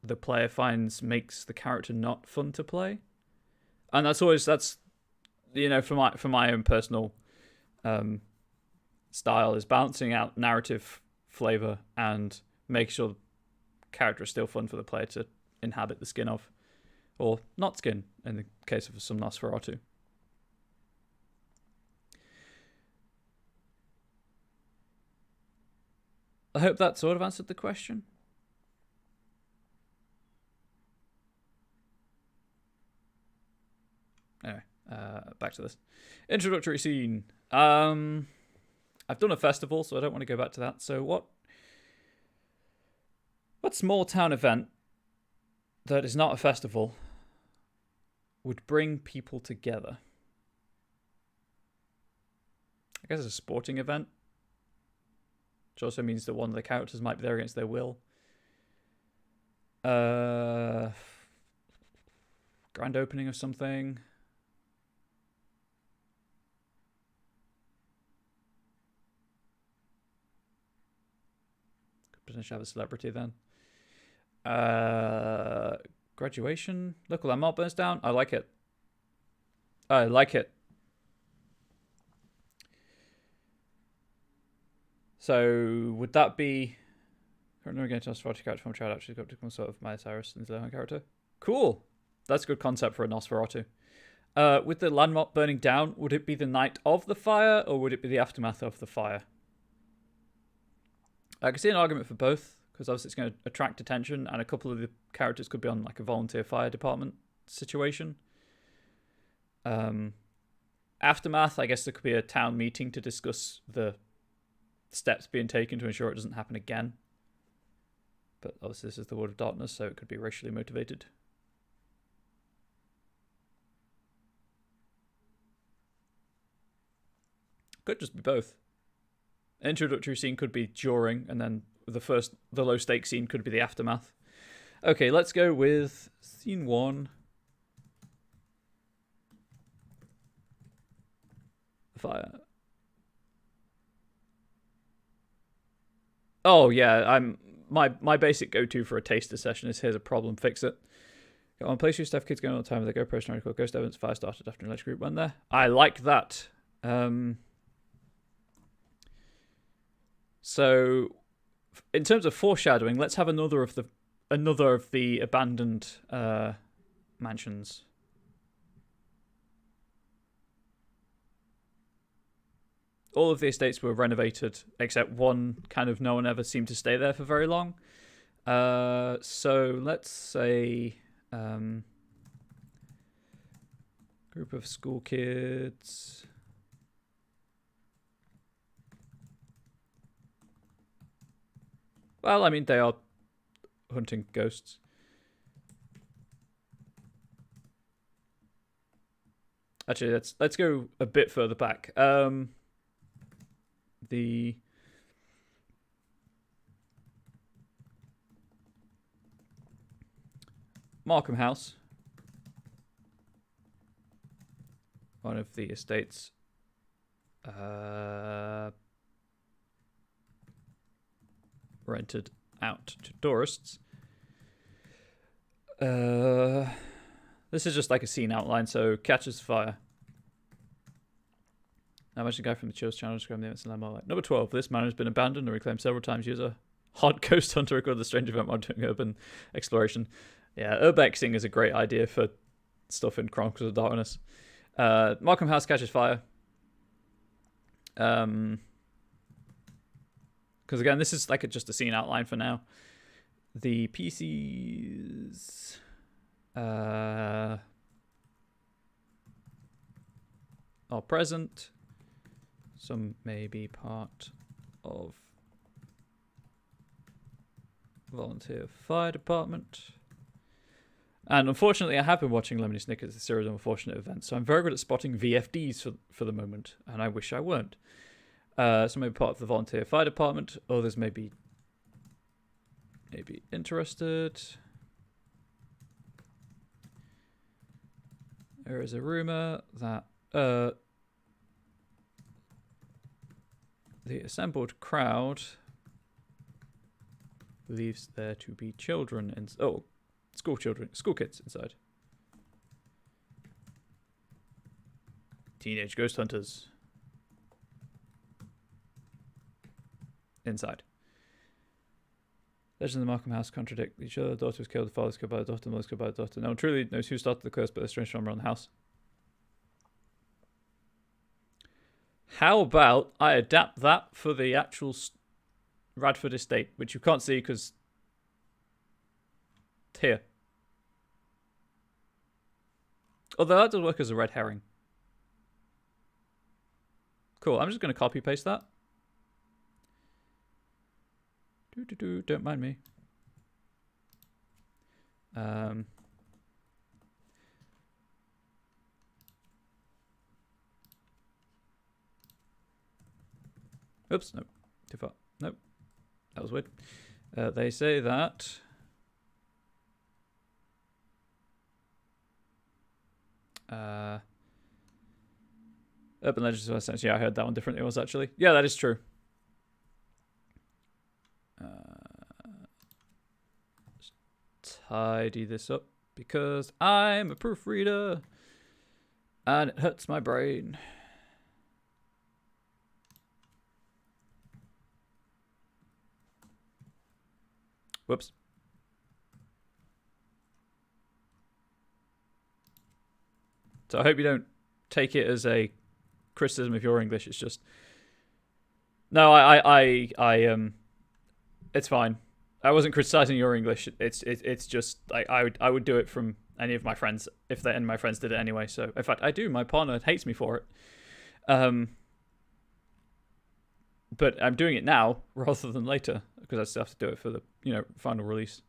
the player finds makes the character not fun to play. And that's for my own personal style, is balancing out narrative flavor and making sure the character is still fun for the player to inhabit the skin of, or not skin in the case of some Nosferatu. I hope that sort of answered the question. Anyway, back to this introductory scene. I've done a festival, so I don't want to go back to that. So what small town event that is not a festival would bring people together? I guess it's a sporting event. Which also means that one of the characters might be there against their will. Grand opening of something. Could potentially have a celebrity then. Graduation. Local landmark burns down. I like it. I like it. So would that be? Currently against Nosferatu character from child actually got to become sort of Miley Cyrus and Zohan character. Cool. That's a good concept for a Nosferatu. With the landmark burning down, would it be the night of the fire or would it be the aftermath of the fire? I can see an argument for both, because obviously it's going to attract attention, and a couple of the characters could be on like a volunteer fire department situation. Aftermath, I guess there could be a town meeting to discuss the steps being taken to ensure it doesn't happen again. But obviously this is the World of Darkness, so it could be racially motivated. Could just be both. An introductory scene could be during, and then the low stakes scene could be the aftermath. Okay, let's go with scene 1. The fire. Oh yeah, my basic go-to for a taster session is here's a problem, fix it. Got one place you used to have kids going all the time with a GoPro story called Ghost Evidence. Fire started after an alleged group went there. I like that. So, in terms of foreshadowing, let's have another of the abandoned mansions. All of the estates were renovated, except one. Kind of no one ever seemed to stay there for very long. So let's say group of school kids. Well, I mean, they are hunting ghosts. Actually, let's go a bit further back. The Markham House, one of the estates, rented out to tourists. This is just like a scene outline, so catches fire. I mentioned a guy from the Chills channel describing the events in Landmark. Number 12. This manor has been abandoned and reclaimed several times. User hot ghost hunter recorded the strange event while doing urban exploration. Yeah, urbexing is a great idea for stuff in Chronicles of Darkness. Markham House catches fire. Because again, this is like just a scene outline for now. The PCs are present. Some may be part of volunteer fire department. And unfortunately, I have been watching Lemony Snicket's a series of unfortunate events, so I'm very good at spotting VFDs for the moment, and I wish I weren't. Some may be part of the volunteer fire department. Others may be interested. There is a rumor that the assembled crowd believes there to be children school kids inside. Teenage ghost hunters inside. Legends of the Markham House contradict each other. The daughter was killed, the father was killed by the daughter, the mother was killed by the daughter. No one truly knows who started the curse, but there's strange drama around the house. How about I adapt that for the actual Radford estate, which you can't see because it's here. Although that does work as a red herring. Cool, I'm just going to copy paste that. Don't mind me. Oops, no, too far. Nope, that was weird. They say that urban legends are essentially. Yeah, I heard that one differently. It was actually. Yeah, that is true. Tidy this up because I'm a proofreader and it hurts my brain. Whoops. So I hope you don't take it as a criticism of your English. It's just no, it's fine. I wasn't criticizing your English. It's just I would do it from any of my friends if any of my friends did it anyway. So in fact I do. My partner hates me for it. But I'm doing it now rather than later because I still have to do it for the final release.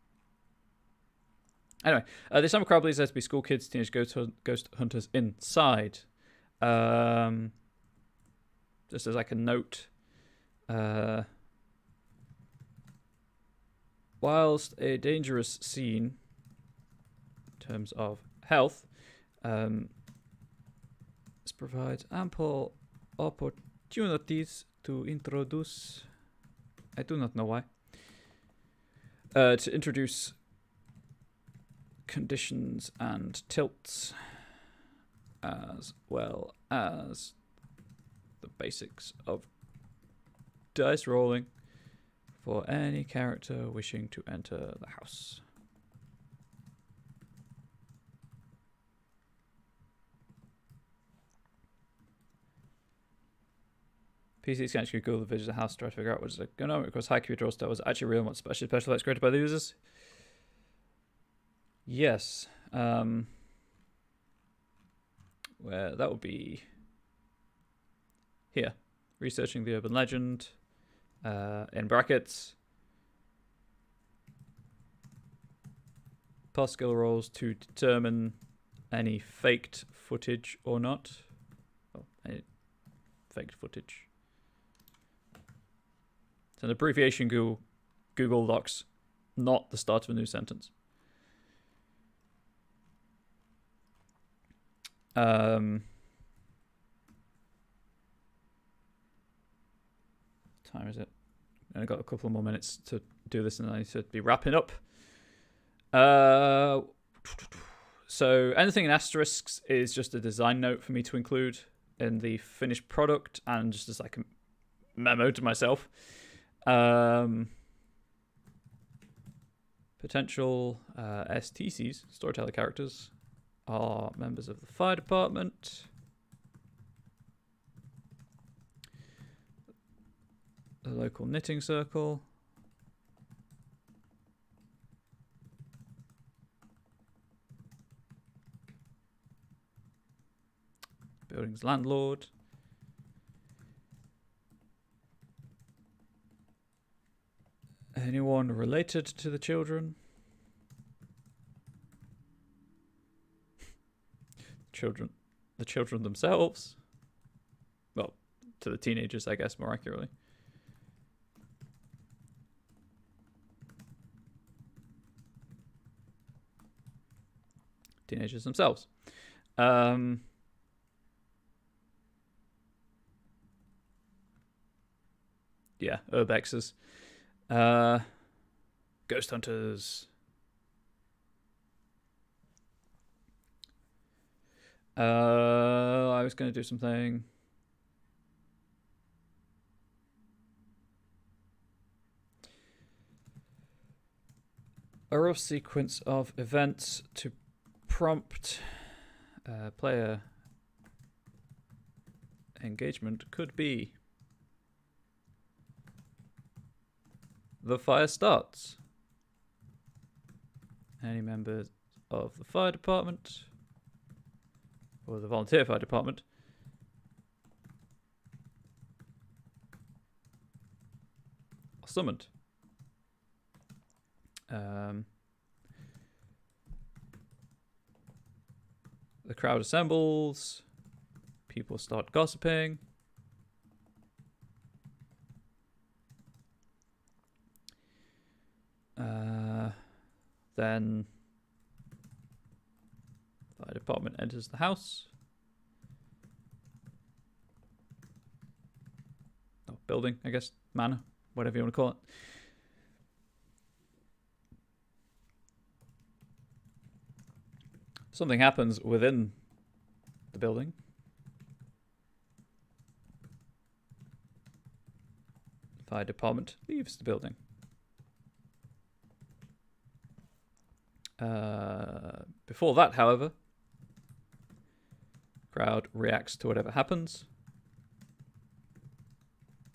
Anyway, the summer crowd believes there to be school kids, teenage ghost hunters inside. Just as like a note. Whilst a dangerous scene in terms of health, this provides ample opportunities to introduce, I do not know why, to introduce conditions and tilts as well as the basics of dice rolling for any character wishing to enter the house. PCs can actually Google the vision of the house to try to figure out what is going on because high computer draw style was actually real and what special effects created by the users. Yes. Where that would be here. Researching the urban legend. In brackets. Pass skill rolls to determine any faked footage or not. Oh, any faked footage. It's an abbreviation Google Docs, not the start of a new sentence. Time is it? I got a couple more minutes to do this, and I need to be wrapping up. So anything in asterisks is just a design note for me to include in the finished product, and just as like a memo to myself. Potential STCs, storyteller characters, are members of the fire department. The local knitting circle. Building's landlord. Anyone related to the children? The children themselves. Well, to the teenagers, I guess, more accurately. Teenagers themselves. Yeah, urbexes. Ghost hunters. I was going to do something. A rough sequence of events to prompt player engagement could be: the fire starts. Any members of the fire department or the volunteer fire department are summoned. The crowd assembles. People start gossiping. Then fire department enters the house. Oh, building, I guess. Manor, whatever you want to call it. Something happens within the building. Fire department leaves the building. Before that, however, crowd reacts to whatever happens.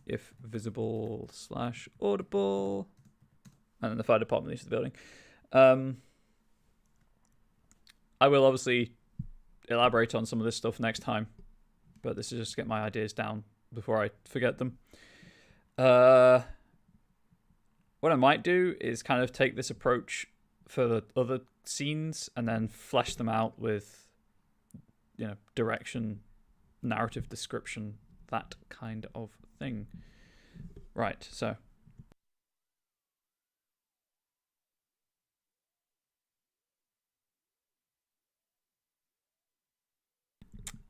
If visible / audible. And then the fire department leaves the building. I will obviously elaborate on some of this stuff next time, but this is just to get my ideas down before I forget them. What I might do is kind of take this approach for the other scenes and then flesh them out with, direction, narrative description, that kind of thing. Right, so.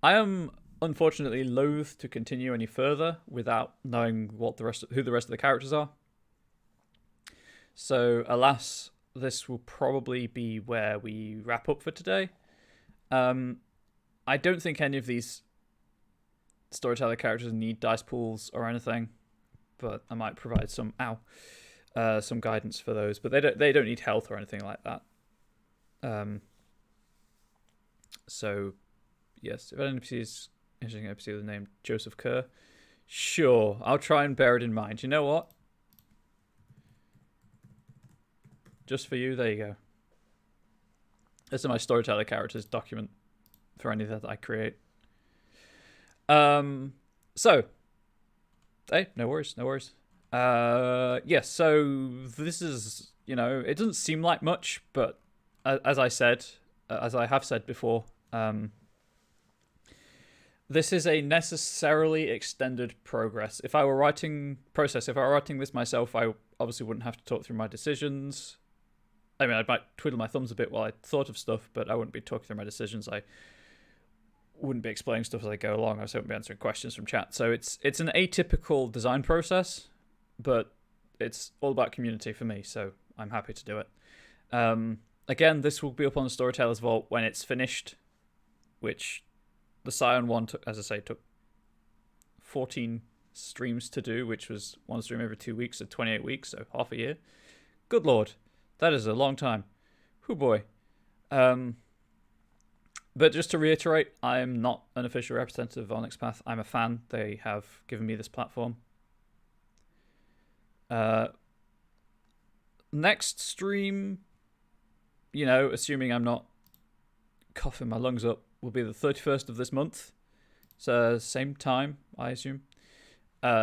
I am unfortunately loath to continue any further without knowing what who the rest of the characters are. So, alas, this will probably be where we wrap up for today. I don't think any of these storyteller characters need dice pools or anything, but I might provide some guidance for those. But they don't need health or anything like that. So, yes, if an NPC is interesting NPC with the name Joseph Kerr, sure, I'll try and bear it in mind. You know what? Just for you, there you go. This is my storyteller characters document for any that I create. So, hey, no worries. Yes, so this is, it doesn't seem like much, but as I have said before, this is a necessarily extended progress. If I were writing this myself, I obviously wouldn't have to talk through my decisions. I mean, I might twiddle my thumbs a bit while I thought of stuff, but I wouldn't be talking through my decisions. I wouldn't be explaining stuff as I go along. I also wouldn't be answering questions from chat. So it's an atypical design process, but it's all about community for me, so I'm happy to do it. Again, this will be up on the Storytellers Vault when it's finished, which the Scion one, took 14 streams to do, which was one stream every 2 weeks, so 28 weeks, so half a year. Good lord. That is a long time. Hoo boy. But just to reiterate, I am not an official representative of Onyx Path. I'm a fan. They have given me this platform. Next stream, assuming I'm not coughing my lungs up, will be the 31st of this month. So same time, I assume.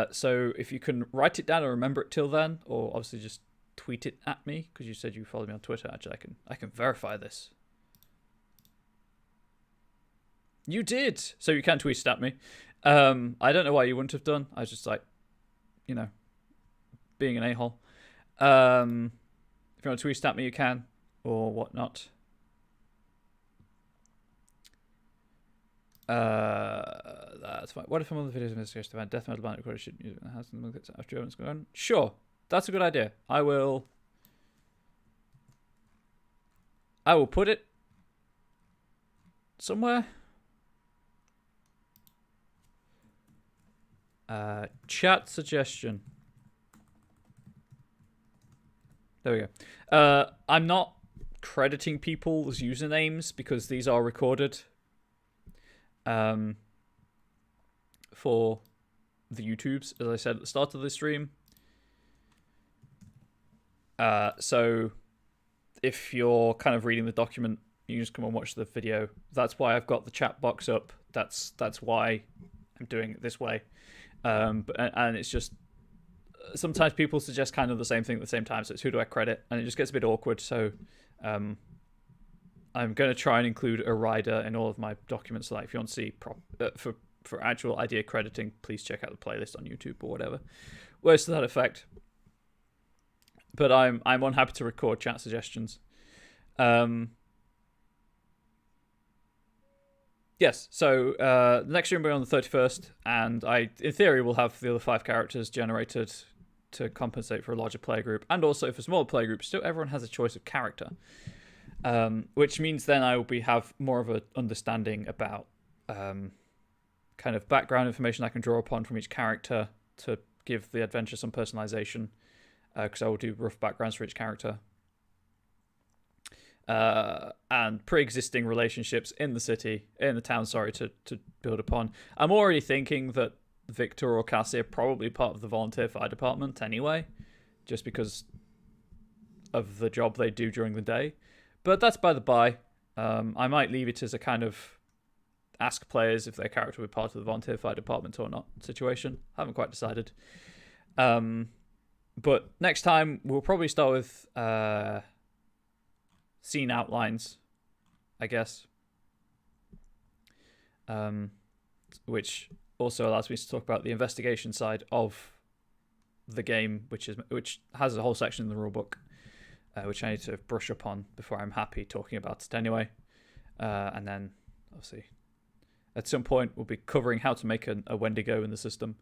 So if you can write it down or remember it till then, or obviously just tweet it at me, because you said you followed me on Twitter. Actually, I can verify this. You did, so you can tweet it at me. I don't know why you wouldn't have done. I was just like, being an a-hole. If you want to tweet at me, you can, or whatnot. That's fine. What if I'm on the videos of investigation event? Death metal band recorded shit music in the house and the after events going on? Sure. That's a good idea. I will put it somewhere. Chat suggestion. There we go. I'm not crediting people's usernames because these are recorded for the YouTubes, as I said at the start of the stream. So if you're kind of reading the document, you can just come and watch the video. That's why I've got the chat box up. That's why I'm doing it this way. And it's just sometimes people suggest kind of the same thing at the same time. So it's who do I credit? And it just gets a bit awkward. So I'm going to try and include a rider in all of my documents. So like if you want to see for actual idea crediting, please check out the playlist on YouTube or whatever. Words to that effect. But I'm unhappy to record chat suggestions. Yes, so the next stream will be on the 31st, and I, in theory, will have the other 5 characters generated to compensate for a larger player group, and also for smaller player groups, so everyone has a choice of character. Which means then I will have more of an understanding about kind of background information I can draw upon from each character to give the adventure some personalization, because I will do rough backgrounds for each character. And pre-existing relationships in the town, to build upon. I'm already thinking that Victor or Cassie are probably part of the volunteer fire department anyway, just because of the job they do during the day. But that's by the by. I might leave it as a kind of ask players if their character would be part of the volunteer fire department or not situation. Haven't quite decided. But next time we'll probably start with scene outlines, I guess. Which also allows me to talk about the investigation side of the game, which has a whole section in the rulebook, which I need to brush up on before I'm happy talking about it anyway. And then, obviously, at some point we'll be covering how to make a Wendigo in the system,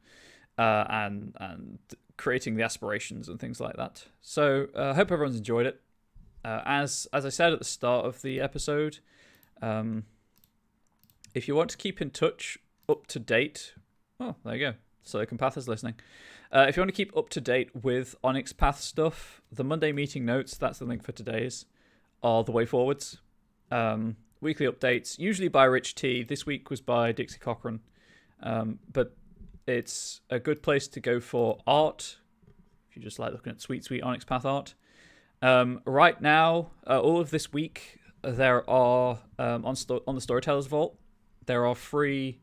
and creating the aspirations and things like that. So I hope everyone's enjoyed it. As I said at the start of the episode, if you want to keep in touch, up to date, oh, there you go. Silicon Path is listening. If you want to keep up to date with Onyx Path stuff, the Monday meeting notes, that's the link for today's, are the way forwards. Weekly updates, usually by Rich T. This week was by Dixie Cochran. But it's a good place to go for art, if you just like looking at sweet Onyx Path art. Right now, all of this week, there are, on the Storytellers Vault, there are free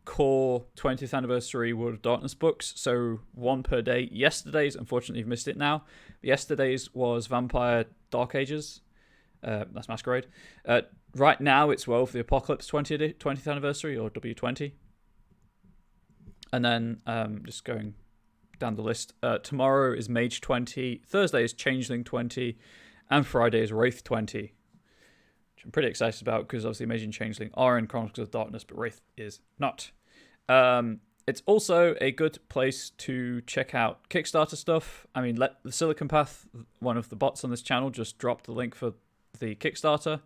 core 20th anniversary World of Darkness books, so one per day. Yesterday's, unfortunately you've missed it now, yesterday's was Vampire Dark Ages, that's Masquerade. Right now it's World of the Apocalypse 20th anniversary, or W20. And then just going down the list, tomorrow is Mage 20, Thursday is Changeling 20, and Friday is Wraith 20, which I'm pretty excited about, because obviously Mage and Changeling are in Chronicles of Darkness, but Wraith is not. It's also a good place to check out Kickstarter stuff. I mean, the Silicon Path, one of the bots on this channel, just dropped the link for the Kickstarter.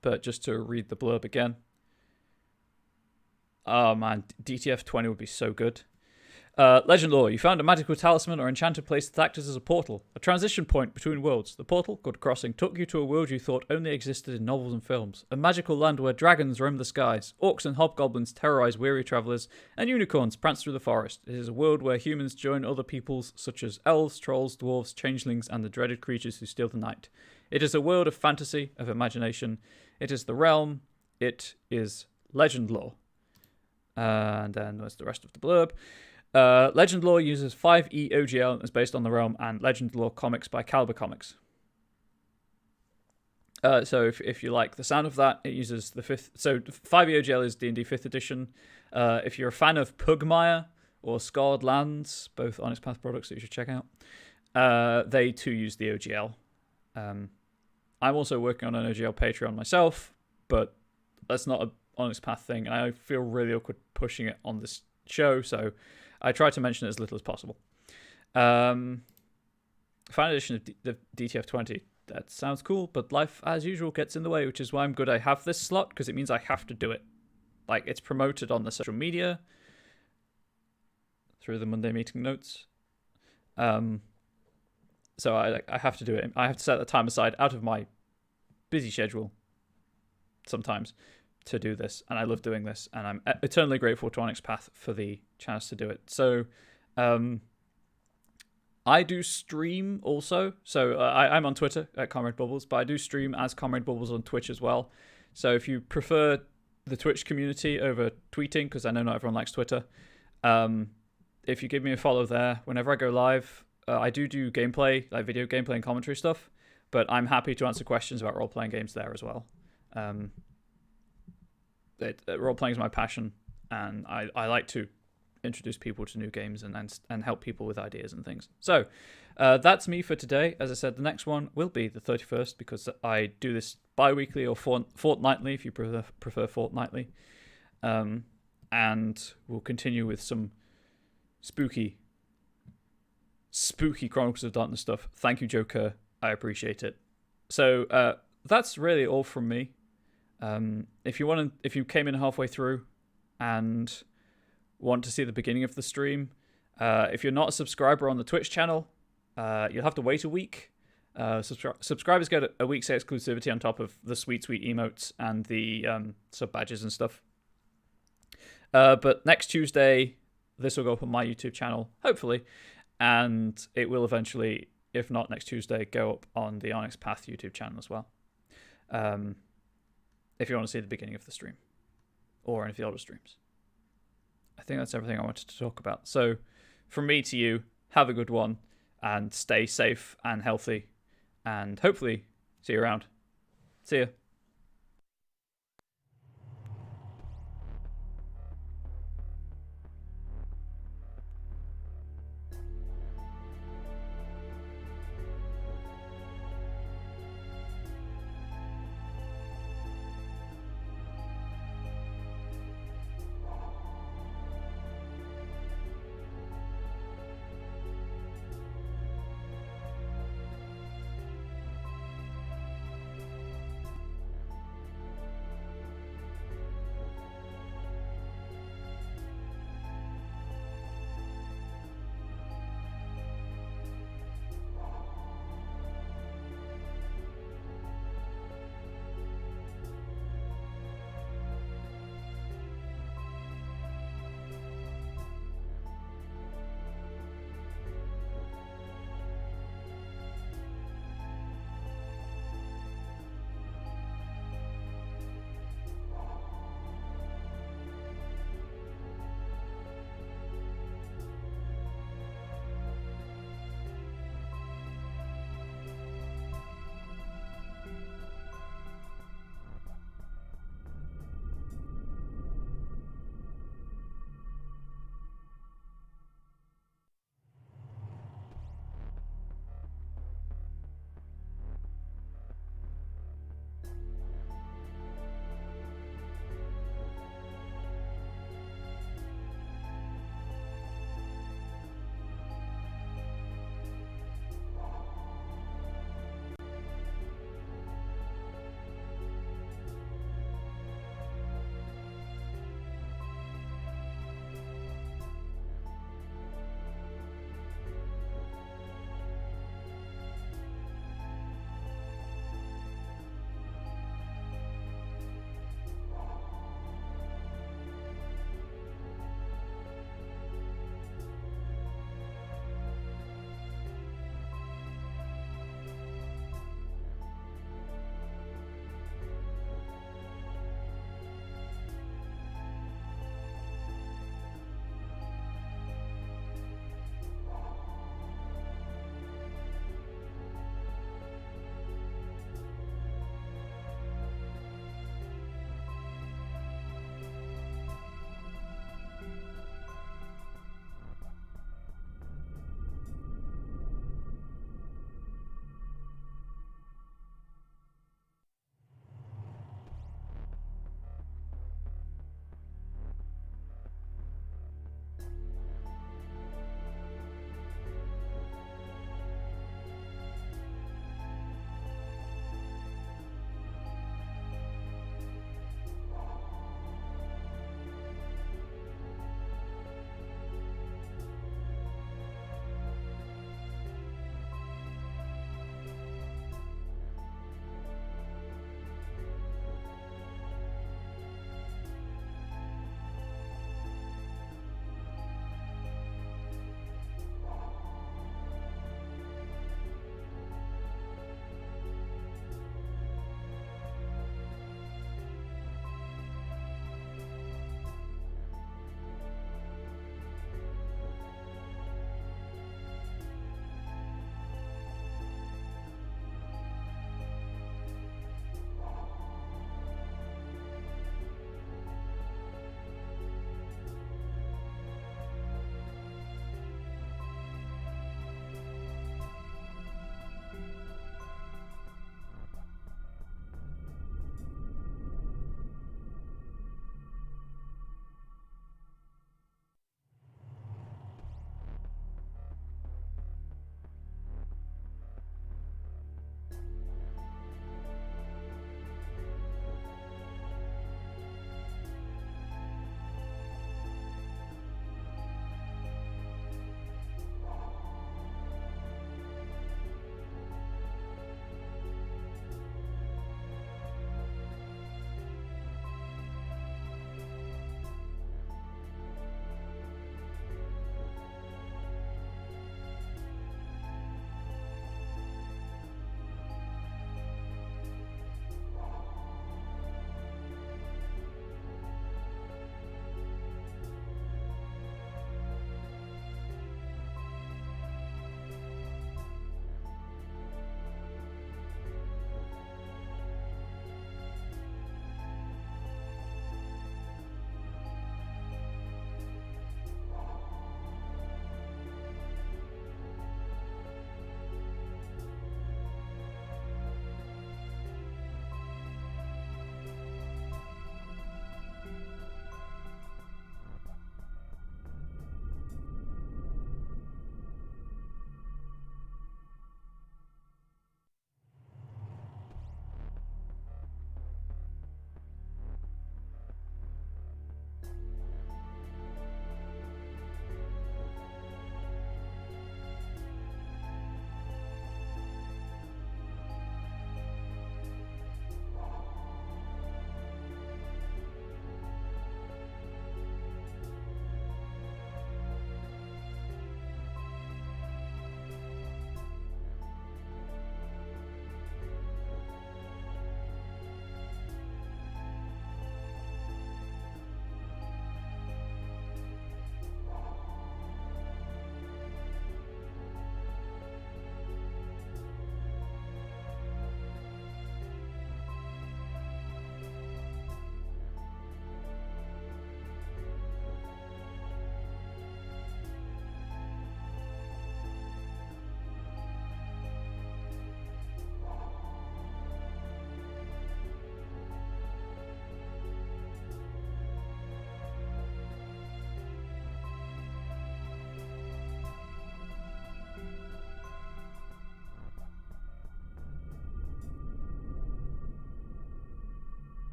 But just to read the blurb again. Oh man, DTF 20 would be so good. Legend lore. You found a magical talisman or enchanted place that acted as a portal, a transition point between worlds. The portal, God Crossing, took you to a world you thought only existed in novels and films. A magical land where dragons roam the skies, orcs and hobgoblins terrorize weary travelers, and unicorns prance through the forest. It is a world where humans join other peoples such as elves, trolls, dwarves, changelings, and the dreaded creatures who steal the night. It is a world of fantasy, of imagination. It is the realm. It is legend lore. And then there's the rest of the blurb. Legend lore uses 5e OGL and is based on the realm and Legend lore comics by Caliber Comics. So if you like the sound of that, it uses the 5th. So 5e OGL is D&D 5th edition. If you're a fan of Pugmire or Scarred Lands, both Onyx Path products that you should check out, they too use the OGL. I'm also working on an OGL Patreon myself, but that's not a Onyx Path thing, and I feel really awkward pushing it on this show, so I try to mention it as little as possible. Final edition of the DTF 20. That sounds cool, but life as usual gets in the way, which is why I'm good I have this slot, because it means I have to do it. Like, it's promoted on the social media through the Monday meeting notes. So I have to do it. I have to set the time aside out of my busy schedule sometimes to do this, and I love doing this, and I'm eternally grateful to Onyx Path for the chance to do it. So I do stream also. So I'm on Twitter at Comrade Bubbles, but I do stream as Comrade Bubbles on Twitch as well. So if you prefer the Twitch community over tweeting, because I know not everyone likes Twitter, if you give me a follow there, whenever I go live, I do gameplay, like video gameplay and commentary stuff, but I'm happy to answer questions about role-playing games there as well. Role-playing is my passion, and I like to introduce people to new games and help people with ideas and things. So that's me for today. As I said, the next one will be the 31st because I do this bi-weekly or fortnightly if you prefer fortnightly. And we'll continue with some spooky Chronicles of Darkness stuff. Thank you, Joe Kerr. I appreciate it. So that's really all from me. If you came in halfway through and want to see the beginning of the stream, if you're not a subscriber on the Twitch channel, you'll have to wait a week. Subscribers get a week's exclusivity on top of the sweet emotes and the sub badges and stuff. But next Tuesday, this will go up on my YouTube channel, hopefully, and it will eventually, if not next Tuesday, go up on the Onyx Path YouTube channel as well. If you want to see the beginning of the stream or any of the older streams. I think that's everything I wanted to talk about. So from me to you, have a good one and stay safe and healthy and hopefully see you around. See ya.